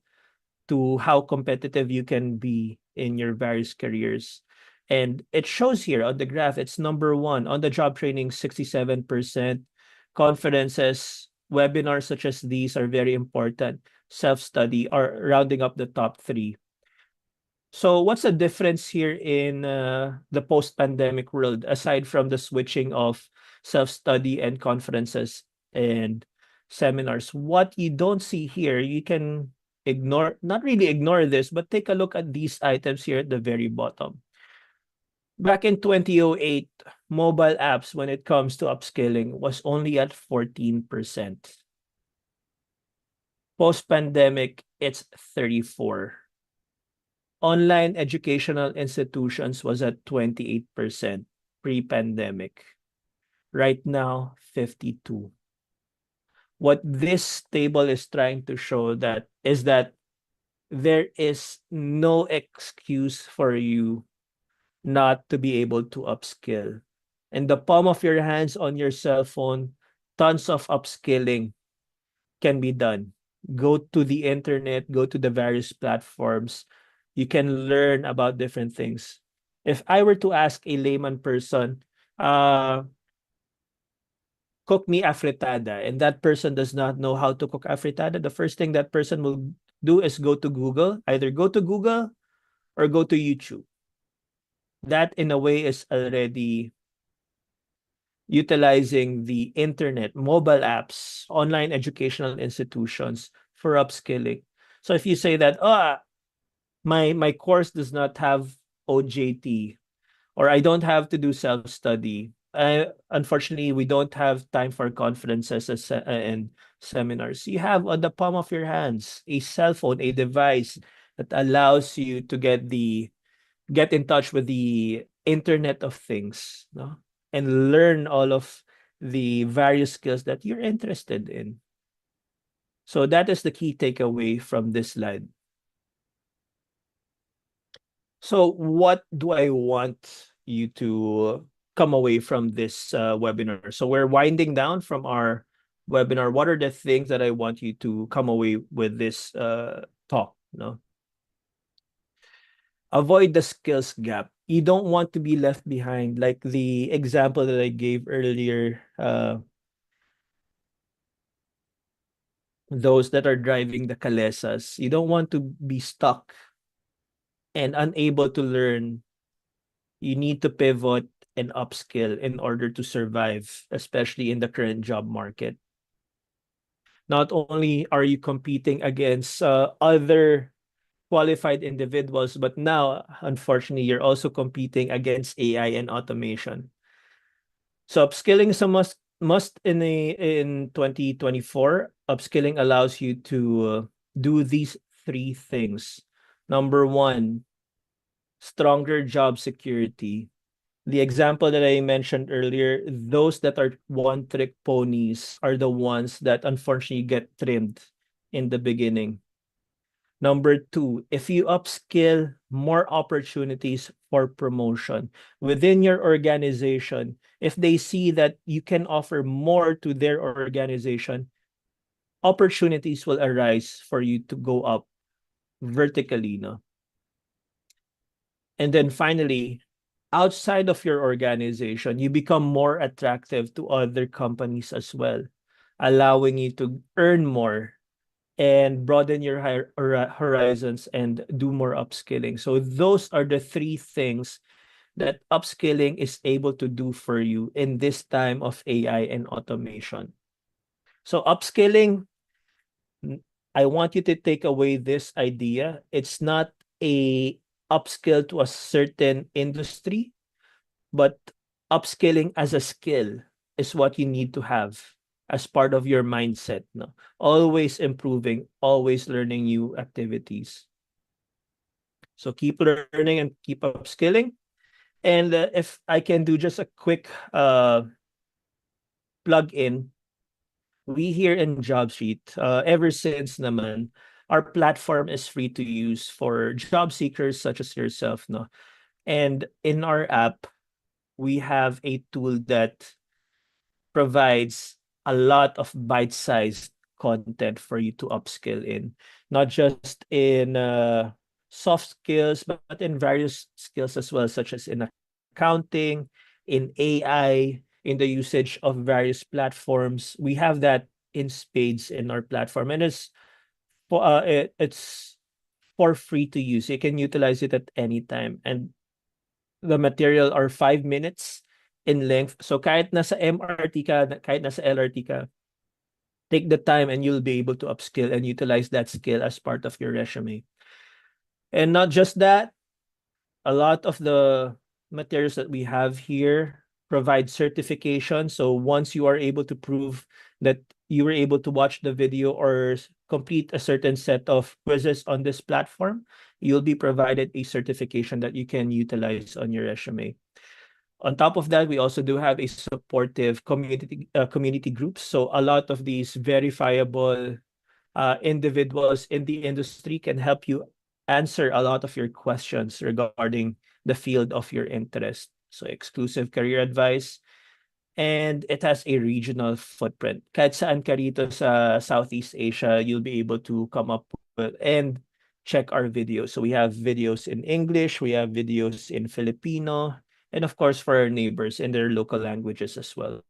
to how competitive you can be in your various careers. And it shows here on the graph, it's number one. On the job training, 67%. Conferences, webinars such as these are very important. Self-study are rounding up the top three. So what's the difference here in the post-pandemic world, aside from the switching of self-study and conferences and seminars? What you don't see here, you can ignore, not really ignore this, but take a look at these items here at the very bottom. Back in 2008, mobile apps, when it comes to upskilling, was only at 14%. Post-pandemic, it's 34. Online educational institutions was at 28% pre-pandemic. Right now, 52. What this table is trying to show that is that there is no excuse for you not to be able to upskill. In the palm of your hands on your cell phone, tons of upskilling can be done. Go to the internet, go to the various platforms. You can learn about different things. If I were to ask a layman person, uh, cook me afritada, and that person does not know how to cook afritada, the first thing that person will do is go to Google, either go to Google or go to YouTube. That in a way is already utilizing the internet, mobile apps, online educational institutions for upskilling. So if you say that, oh, my course does not have OJT, or I don't have to do self-study. Unfortunately, we don't have time for conferences and seminars. You have on the palm of your hands a cell phone, a device that allows you to get in touch with the Internet of Things, no? And learn all of the various skills that you're interested in. So that is the key takeaway from this slide. So what do I want you to come away from this webinar? So we're winding down from our webinar. What are the things that I want you to come away with this talk? No? Avoid the skills gap. You don't want to be left behind. Like the example that I gave earlier, those that are driving the calesas, you don't want to be stuck and unable to learn. You need to pivot and upskill in order to survive, especially in the current job market. Not only are you competing against other qualified individuals, but now, unfortunately, you're also competing against AI and automation. So upskilling is a must in 2024. Upskilling allows you to do these three things. Number one, stronger job security. The example that I mentioned earlier, those that are one-trick ponies are the ones that unfortunately get trimmed in the beginning. Number two, if you upskill, more opportunities for promotion within your organization. If they see that you can offer more to their organization, opportunities will arise for you to go up vertically, no? And then finally, outside of your organization, you become more attractive to other companies as well, allowing you to earn more and broaden your horizons and do more upskilling. So those are the three things that upskilling is able to do for you in this time of AI and automation. So upskilling, I want you to take away this idea. It's not a upskill to a certain industry, but upskilling as a skill is what you need to have as part of your mindset. No? Always improving, always learning new activities. So keep learning and keep upskilling. And if I can do just a quick plug in, we here in JobStreet, ever since naman, our platform is free to use for job seekers such as yourself. No? And in our app, we have a tool that provides a lot of bite-sized content for you to upskill in, not just in soft skills, but in various skills as well, such as in accounting, in AI, in the usage of various platforms. We have that in spades in our platform, and it's for free to use. You can utilize it at any time, and the material are 5 minutes in length. So kahit nasa MRT ka, kahit nasa LRT ka, take the time and you'll be able to upskill and utilize that skill as part of your resume. And not just that, a lot of the materials that we have here provide certification. So once you are able to prove that you were able to watch the video or complete a certain set of quizzes on this platform, you'll be provided a certification that you can utilize on your resume. On top of that, we also do have a supportive community groups. So a lot of these verifiable individuals in the industry can help you answer a lot of your questions regarding the field of your interest. So exclusive career advice, and it has a regional footprint. Kahit saan ka rito sa Southeast Asia, you'll be able to come up with and check our videos. So we have videos in English, we have videos in Filipino, and of course for our neighbors in their local languages as well.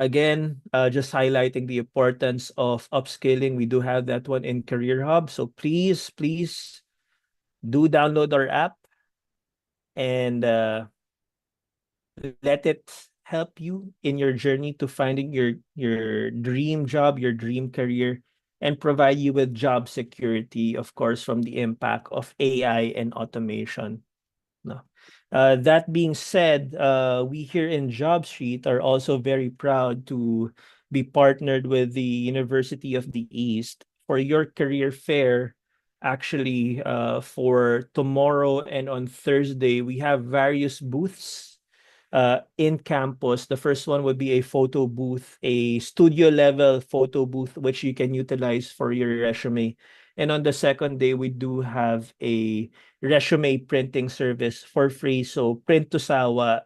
Again, just highlighting the importance of upskilling. We do have that one in Career Hub. So please do download our app and let it help you in your journey to finding your dream job, your dream career, and provide you with job security, of course, from the impact of AI and automation. No. That being said, we here in JobStreet are also very proud to be partnered with the University of the East for your career fair. Actually, for tomorrow and on Thursday, we have various booths in campus. The first one would be a photo booth, a studio level photo booth, which you can utilize for your resume. And on the second day, we do have a resume printing service for free. So print to sawa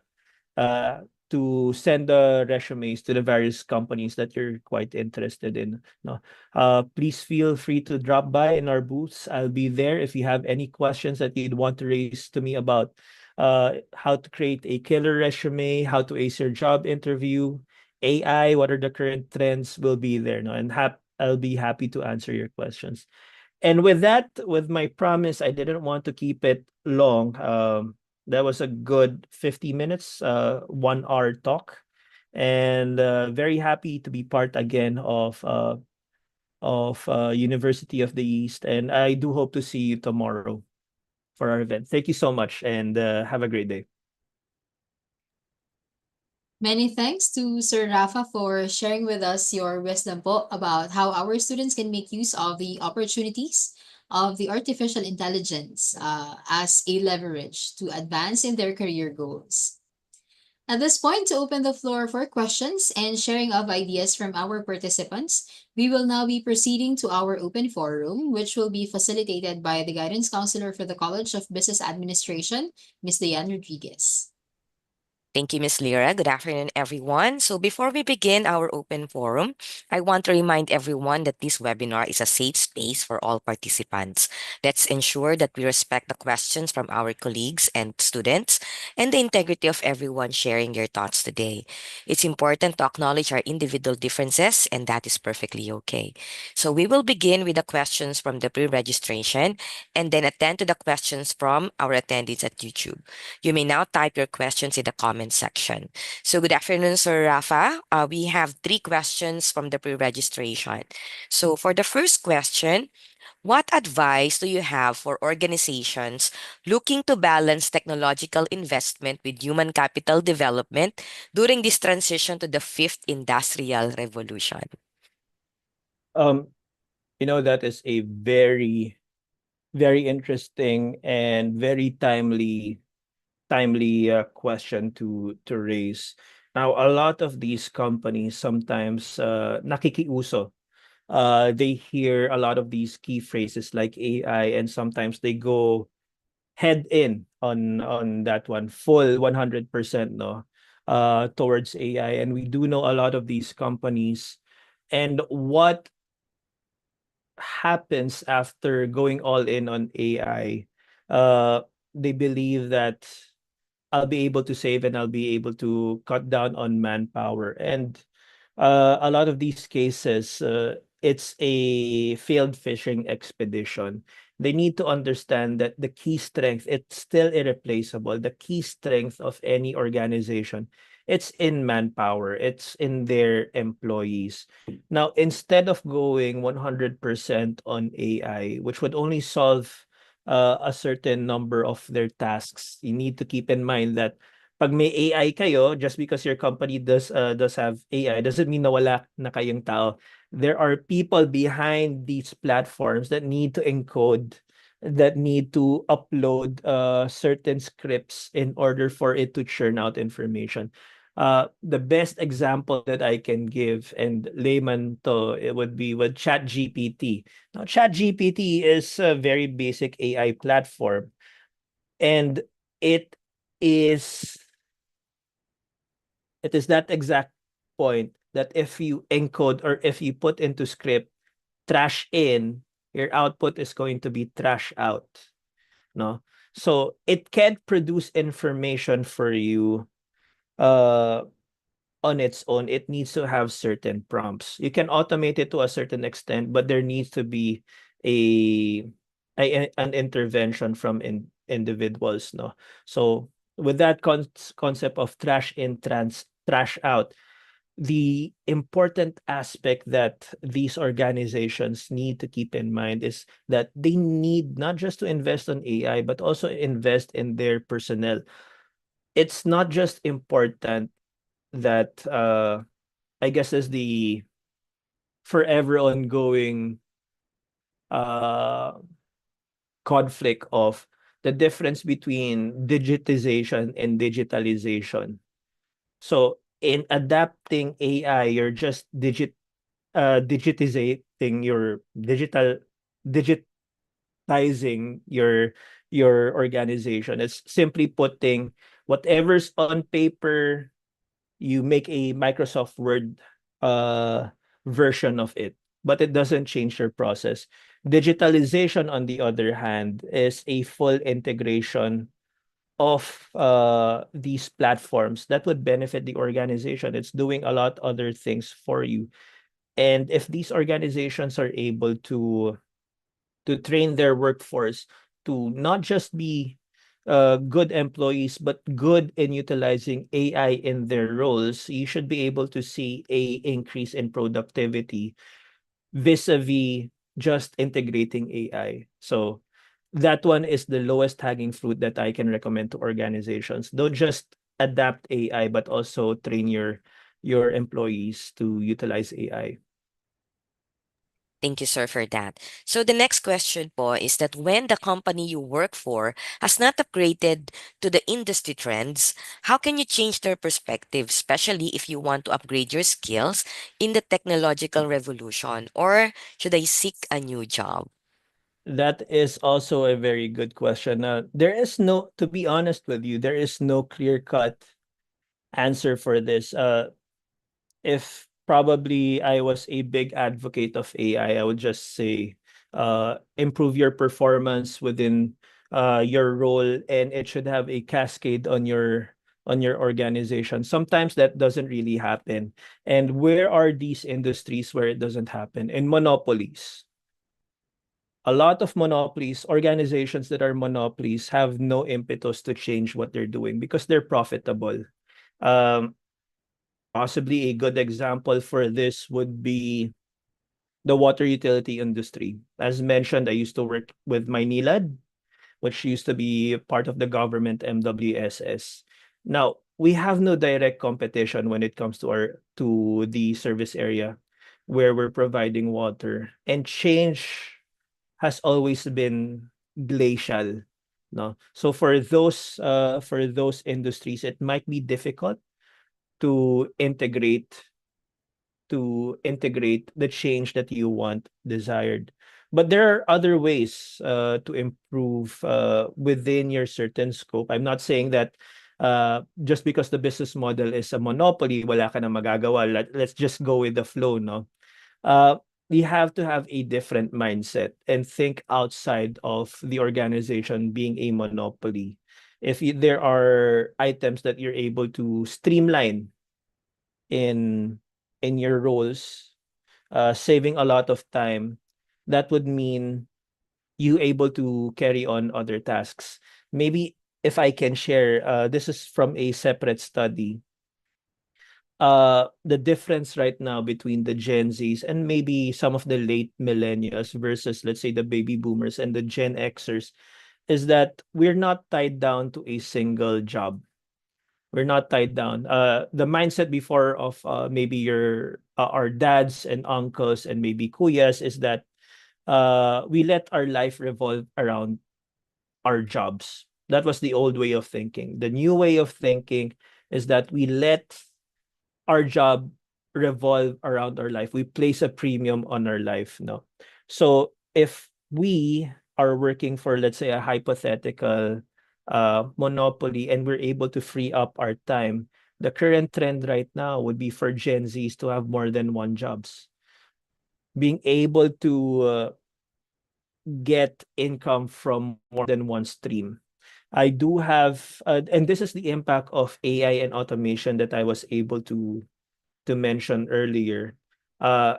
uh, to send the resumes to the various companies that you're quite interested in. No, please feel free to drop by in our booths. I'll be there if you have any questions that you'd want to raise to me about how to create a killer resume, how to ace your job interview, AI, what are the current trends will be there. No, and I'll be happy to answer your questions. And with that, with my promise, I didn't want to keep it long. That was a good 50 minutes, 1 hour talk. And very happy to be part again of University of the East. And I do hope to see you tomorrow for our event. Thank you so much and have a great day. Many thanks to Sir Rafa for sharing with us your wisdom po about how our students can make use of the opportunities of the artificial intelligence as a leverage to advance in their career goals. At this point, to open the floor for questions and sharing of ideas from our participants, we will now be proceeding to our open forum, which will be facilitated by the guidance counselor for the College of Business Administration, Ms. Diane Rodriguez. Thank you, Ms. Lyra. Good afternoon, everyone. So before we begin our open forum, I want to remind everyone that this webinar is a safe space for all participants. Let's ensure that we respect the questions from our colleagues and students and the integrity of everyone sharing their thoughts today. It's important to acknowledge our individual differences, and that is perfectly okay. So we will begin with the questions from the pre-registration and then attend to the questions from our attendees at YouTube. You may now type your questions in the comment section. So good afternoon, Sir Rafa. We have 3 questions from the pre-registration. So for the first question, what advice do you have for organizations looking to balance technological investment with human capital development during this transition to the fifth industrial revolution? Um, that is a very, very interesting and very timely question to raise. Now, a lot of these companies sometimes nakikiuso. They hear a lot of these key phrases like AI, and sometimes they go head in on that one, full 100%, no, towards AI. And we do know a lot of these companies, and what happens after going all in on AI, uh, they believe that I'll be able to save and I'll be able to cut down on manpower. And a lot of these cases, it's a failed fishing expedition. They need to understand that the key strength, it's still irreplaceable. The key strength of any organization, it's in manpower, it's in their employees. Now, instead of going 100% on AI, which would only solve a certain number of their tasks, you need to keep in mind that pag may AI kayo, just because your company does have AI, doesn't mean na wala na kayong tao. There are people behind these platforms that need to encode, that need to upload certain scripts in order for it to churn out information. The best example that I can give, and layman to, it would be with ChatGPT. Now, ChatGPT is a very basic AI platform, and it is it is that exact point that if you encode or if you put into script trash in, your output is going to be trash out. No, so it can't produce information for you uh on its own. It needs to have certain prompts. You can automate it to a certain extent, but there needs to be a, an intervention from individuals. No, so with that concept of trash in, trash out, the important aspect that these organizations need to keep in mind is that they need not just to invest on AI, but also invest in their personnel. It's not just important that I guess is the forever ongoing uh conflict of the difference between digitization and digitalization. So in adapting AI, you're just digitizing your digitizing your organization. It's simply putting whatever's on paper, you make a Microsoft Word uh, version of it, but it doesn't change your process. Digitalization, on the other hand, is a full integration of these platforms that would benefit the organization. It's doing a lot other things for you. And if these organizations are able to train their workforce to not just be good employees, but good in utilizing AI in their roles, you should be able to see a increase in productivity vis-a-vis just integrating AI. So that one is the lowest hanging fruit that I can recommend to organizations. Don't just adapt AI, but also train your employees to utilize AI. Thank you, sir, for that. So the next question po is that when the company you work for has not upgraded to the industry trends, how can you change their perspective, especially if you want to upgrade your skills in the technological revolution? Or should I seek a new job? That is also a very good question. There is no, to be honest with you, there is no clear-cut answer for this. If probably I was a big advocate of AI, I would just say improve your performance within your role, and it should have a cascade on your organization. Sometimes that doesn't really happen. And where are these industries where it doesn't happen? In monopolies. A lot of monopolies, organizations that are monopolies, have no impetus to change what they're doing because they're profitable. Um, Possibly a good example for this would be the water utility industry. As mentioned, I used to work with Maynilad, which used to be part of the government MWSS. Now, we have no direct competition when it comes to our to the service area where we're providing water. And change has always been glacial. No. So for those industries, it might be difficult to integrate the change that you want desired. But there are other ways to improve within your certain scope. I'm not saying that just because the business model is a monopoly, wala ka na magagawa. Let's just go with the flow, no? you have to have a different mindset and think outside of the organization being a monopoly. If there are items that you're able to streamline in your roles, saving a lot of time, that would mean you able to carry on other tasks. Maybe if I can share, this is from a separate study. The difference right now between the Gen Zs and maybe some of the late millennials versus, let's say, the baby boomers and the Gen Xers is that we're not tied down to a single job. We're not tied down. The mindset before of maybe your our dads and uncles and maybe kuyas is that we let our life revolve around our jobs. That was the old way of thinking. The new way of thinking is that we let our job revolve around our life. We place a premium on our life, no? So if we are working for, let's say, a hypothetical monopoly and we're able to free up our time, the current trend right now would be for Gen Zs to have more than one jobs. Being able to get income from more than one stream. I do have, and this is the impact of AI and automation that I was able to mention earlier. Uh,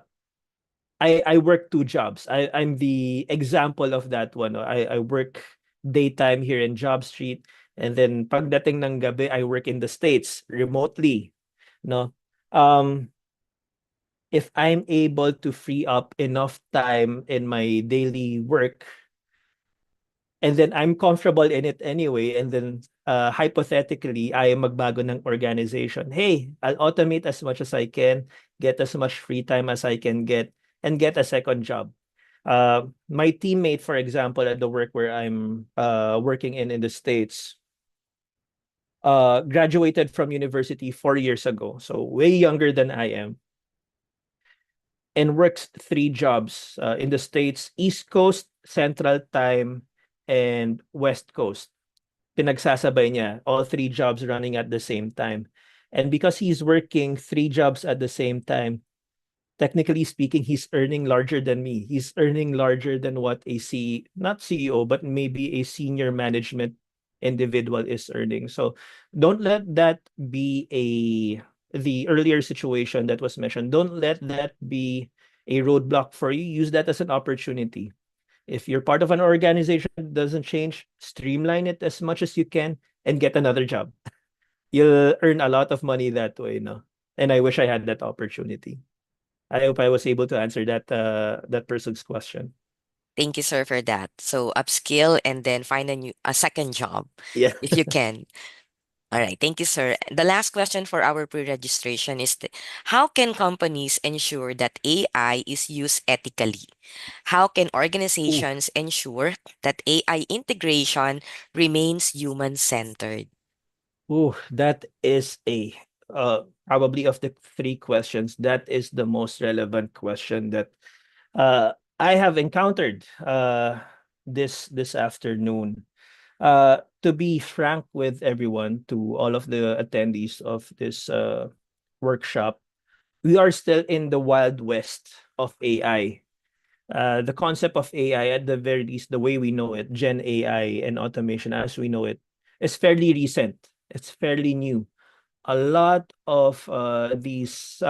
I work two jobs. I'm the example of that one. No? I work daytime here in JobStreet, and then pagdating ng gabi, I work in the States remotely. No, um, if I'm able to free up enough time in my daily work, and then I'm comfortable in it anyway, and then hypothetically, I am magbago ng organization. Hey, I'll automate as much as I can, get as much free time as I can get, and get a second job. My teammate, for example, at the work where I'm working in the States, graduated from university 4 years ago, so way younger than I am, and works three jobs in the States, East Coast, Central Time, and West Coast. Pinagsasabay niya, all three jobs running at the same time. And because he's working three jobs at the same time, technically speaking, he's earning larger than me. He's earning larger than what a not CEO, but maybe a senior management individual is earning. So don't let that be the earlier situation that was mentioned. Don't let that be a roadblock for you. Use that as an opportunity. If you're part of an organization that doesn't change, streamline it as much as you can and get another job. You'll earn a lot of money that way, no? And I wish I had that opportunity. I hope I was able to answer that person's question. Thank you, sir, for that. So upskill and then find a second job Yeah. if you can. All right, thank you, sir. The last question for our pre-registration is how can companies ensure that AI is used ethically? How can Ooh, organizations ensure that AI integration remains human-centered? that is a probably of the three questions, that is the most relevant question that I have encountered this afternoon. To be frank with everyone, to all of the attendees of this workshop, we are still in the wild west of AI. The concept of AI, at the very least, the way we know it, Gen AI and automation as we know it, is fairly recent. It's fairly new. A lot of these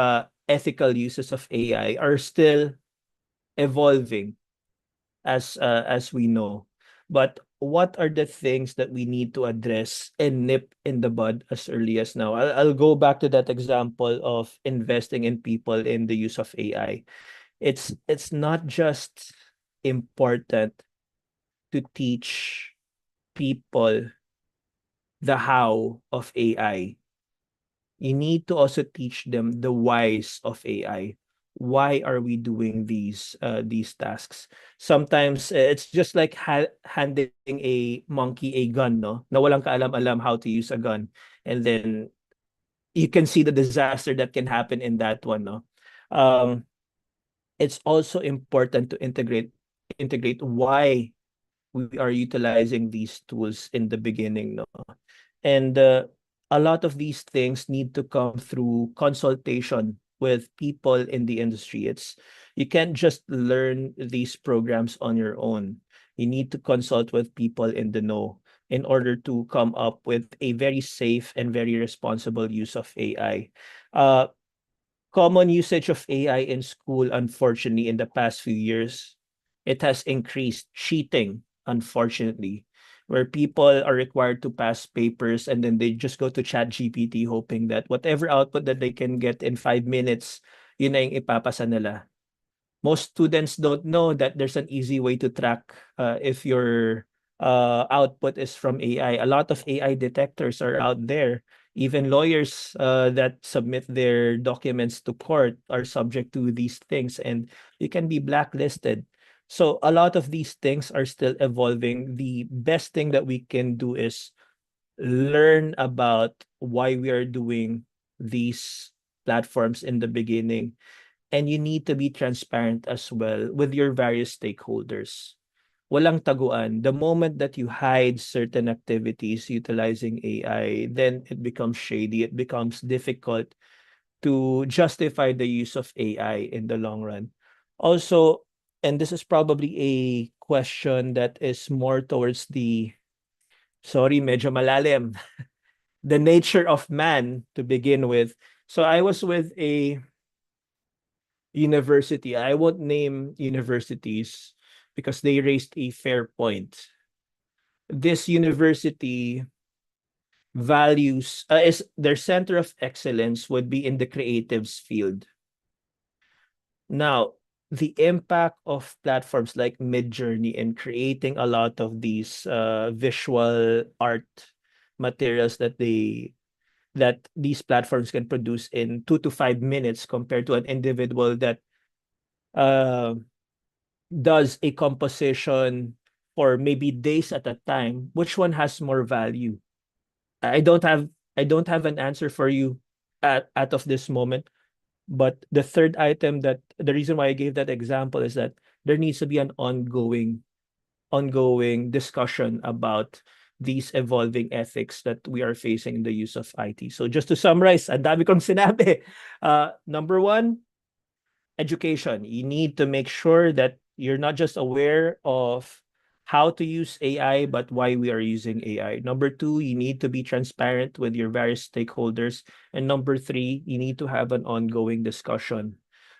ethical uses of AI are still evolving as we know. But what are the things that we need to address and nip in the bud as early as now? I'll go back to that example of investing in people in the use of AI. It's not just important to teach people the how of AI. You need to also teach them the whys of AI. Why are we doing these tasks? Sometimes it's just like handing a monkey a gun, no? Na walang kaalam-alam how to use a gun. And then you can see the disaster that can happen in that one, no? Um, it's also important to integrate why we are utilizing these tools in the beginning, no? And a lot of these things need to come through consultation with people in the industry. You can't just learn these programs on your own. You need to consult with people in the know in order to come up with a very safe and very responsible use of AI. Uh, Common usage of AI in school, unfortunately, in the past few years, it has increased cheating, unfortunately, where people are required to pass papers and then they just go to chat GPT hoping that whatever output that they can get in 5 minutes, yun na yung ipapasa nila. Most students don't know that there's an easy way to track if your output is from AI. A lot of AI detectors are out there. Even lawyers that submit their documents to court are subject to these things, and you can be blacklisted. So a lot of these things are still evolving. The best thing that we can do is learn about why we are doing these platforms in the beginning, and you need to be transparent as well with your various stakeholders. Walang taguan. The moment that you hide certain activities utilizing AI, then it becomes shady. It becomes difficult to justify the use of AI in the long run. Also, and this is probably a question that is more towards the, sorry, medyo malalim, the nature of man to begin with. So I was with a university. I won't name universities because they raised a fair point. This university values is their center of excellence would be in the creatives field. Now, the impact of platforms like Midjourney in creating a lot of these visual art materials that these platforms can produce in 2 to 5 minutes compared to an individual that uh, does a composition for maybe days at a time, which one has more value? I don't have I don't have an answer for you at of this moment. But the third item, that the reason why I gave that example is that there needs to be an ongoing discussion about these evolving ethics that we are facing in the use of IT. So just to summarize, ang dami kong sinabi. Number one, education. You need to make sure that you're not just aware of how to use AI, but why we are using AI. Number two, you need to be transparent with your various stakeholders. And number three, you need to have an ongoing discussion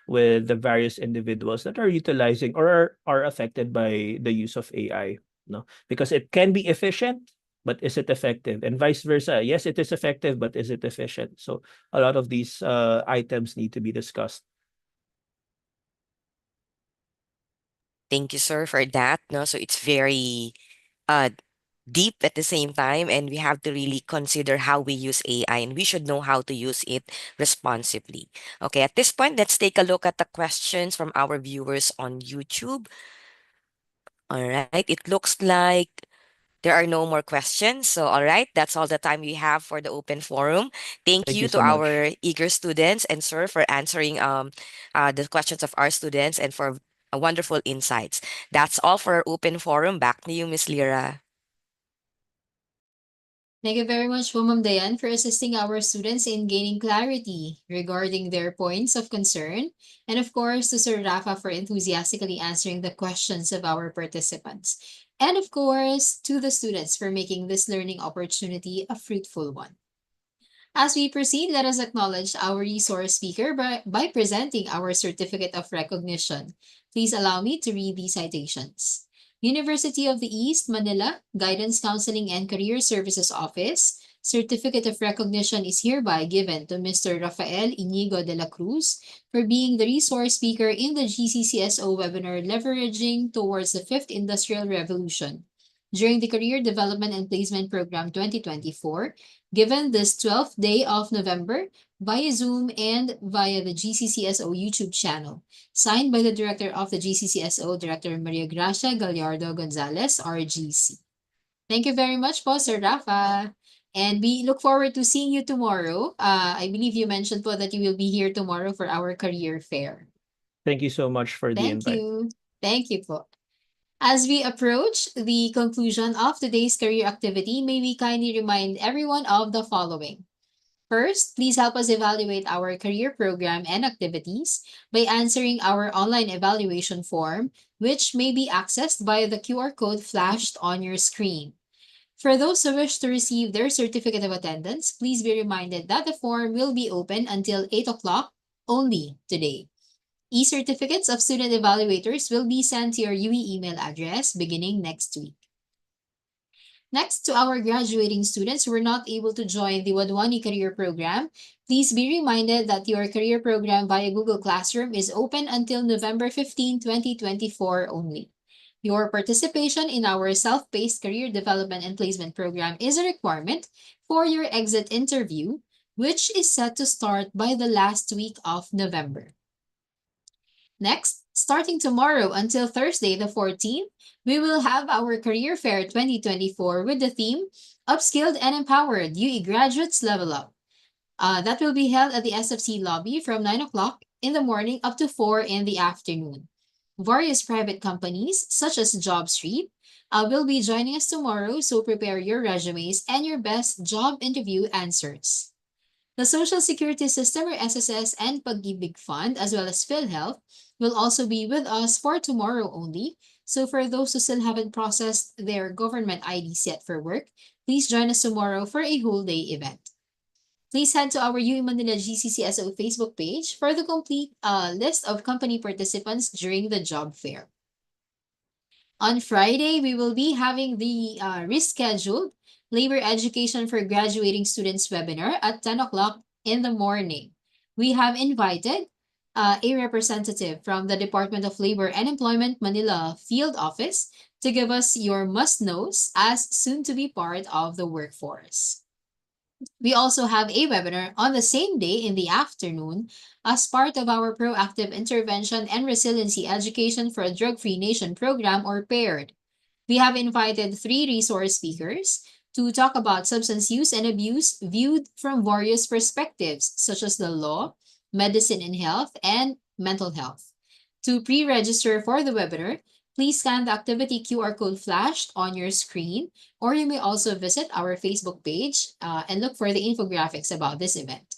with the various individuals that are utilizing or are affected by the use of AI. No, because it can be efficient, but is it effective? And vice versa. Yes, it is effective, but is it efficient? So a lot of these items need to be discussed. Thank you, sir, for that. No, so it's very uh deep at the same time, and we have to really consider how we use AI, and we should know how to use it responsibly. Okay, at this point, let's take a look at the questions from our viewers on YouTube. All right, it looks like there are no more questions. So, all right, that's all the time we have for the open forum. Thank Thank you you to so much. our eager students and sir for answering the questions of our students and for wonderful insights. That's all for our open forum. Back to you, Miss Lyra. Thank you very much, Ma'am Dayan, for assisting our students in gaining clarity regarding their points of concern. And of course, to Sir Rafa for enthusiastically answering the questions of our participants. And of course, to the students for making this learning opportunity a fruitful one. As we proceed, let us acknowledge our resource speaker by presenting our certificate of recognition. Please allow me to read these citations. University of the East, Manila, Guidance Counseling and Career Services Office, certificate of recognition is hereby given to Mr. Rafael Inigo de la Cruz for being the resource speaker in the GCCSO webinar Leveraging Towards the Fifth Industrial Revolution during the Career Development and Placement Program 2024, given this 12th day of November via Zoom and via the GCCSO YouTube channel. Signed by the Director of the GCCSO, Director Maria Gracia Gallardo Gonzalez, RGC. Thank you very much po, Sir Rafa. And we look forward to seeing you tomorrow. I believe you mentioned po that you will be here tomorrow for our career fair. Thank you so much for the Thank invite. you. Thank you po. As we approach the conclusion of today's career activity, may we kindly remind everyone of the following. First, please help us evaluate our career program and activities by answering our online evaluation form, which may be accessed via the QR code flashed on your screen. For those who wish to receive their certificate of attendance, please be reminded that the form will be open until 8 o'clock only today. E-certificates of student evaluators will be sent to your UE email address beginning next week. Next, to our graduating students who were not able to join the Wadwani Career Program, please be reminded that your career program via Google Classroom is open until November 15, 2024 only. Your participation in our self-paced career development and placement program is a requirement for your exit interview, which is set to start by the last week of November. Next, starting tomorrow until Thursday the 14th, we will have our Career Fair 2024 with the theme Upskilled and Empowered UE Graduates Level Up. That will be held at the SFC lobby from 9 o'clock in the morning up to 4 in the afternoon. Various private companies, such as JobStreet, will be joining us tomorrow, so prepare your resumes and your best job interview answers. The Social Security System or SSS and Pag-ibig Fund, as well as PhilHealth, will also be with us for tomorrow only. So for those who still haven't processed their government IDs yet for work, please join us tomorrow for a whole day event. Please head to our UE Manila GCCSO Facebook page for the complete list of company participants during the job fair. On Friday, we will be having the rescheduled Labor Education for Graduating Students webinar at 10 o'clock in the morning. We have invited a representative from the Department of Labor and Employment Manila Field Office to give us your must-knows as soon to be part of the workforce. We also have a webinar on the same day in the afternoon as part of our Proactive Intervention and Resiliency Education for a Drug-Free Nation program, or PAIRED. We have invited 3 resource speakers to talk about substance use and abuse viewed from various perspectives, such as the law, medicine and health, and mental health. To pre-register for the webinar, please scan the activity QR code flashed on your screen, or you may also visit our Facebook page and look for the infographics about this event.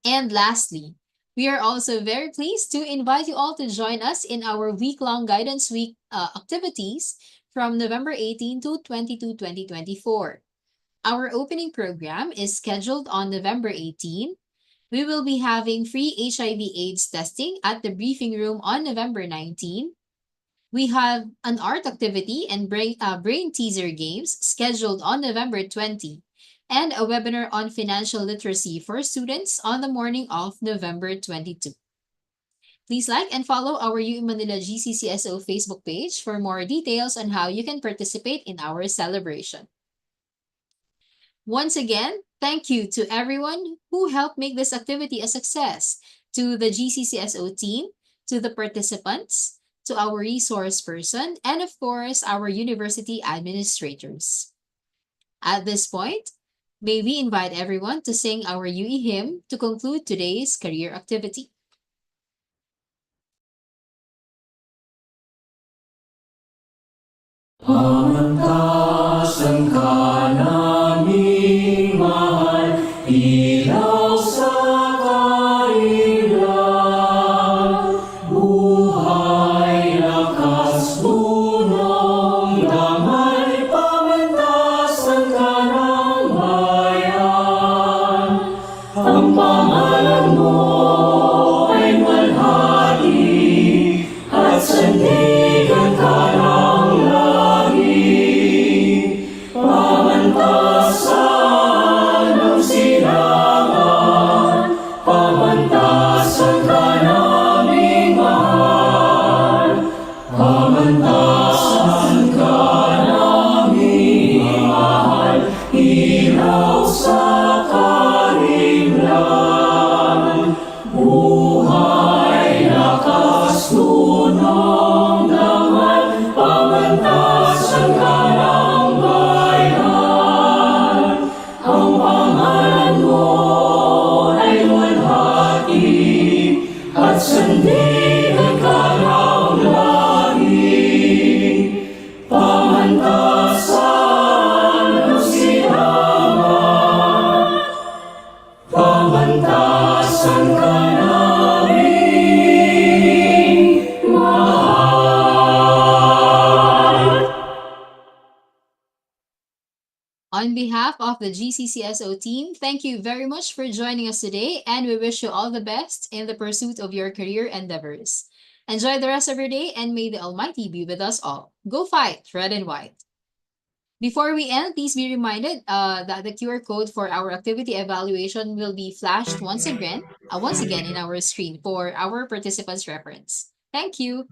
And lastly, we are also very pleased to invite you all to join us in our week-long Guidance Week activities from November 18 to 22, 2024. Our opening program is scheduled on November 18. We will be having free HIV/AIDS testing at the briefing room on November 19. We have an art activity and brain teaser games scheduled on November 20, and a webinar on financial literacy for students on the morning of November 22. Please like and follow our UE Manila GCCSO Facebook page for more details on how you can participate in our celebration. Once again, thank you to everyone who helped make this activity a success, to the GCCSO team, to the participants, to our resource person, and of course, our university administrators. At this point, may we invite everyone to sing our UE hymn to conclude today's career activity. Pamantasan ka naming mahal, ilaw sa kailan. Buhay, lakas, punong damay, pamantasan ka ng bayan. Ang pangalan mo ay malhati, at sandigan ka ng pamantasan ng silangan, pamantasan ka naming mahal, pamantasan ka naming mahal, ilaw sa karimlan. Buhay, lakas, tunong damay, pamantasan ka ng bayan. Ang pangalan mo ay luwalhati, at sandigan ka ng langit. Pamantasan ng silangan, On behalf of the GCCSO team, thank you very much for joining us today, and we wish you all the best in the pursuit of your career endeavors. Enjoy the rest of your day, and may the Almighty be with us all. Go fight, red and white. Before we end, please be reminded that the QR code for our activity evaluation will be flashed once again in our screen for our participants' reference. Thank you.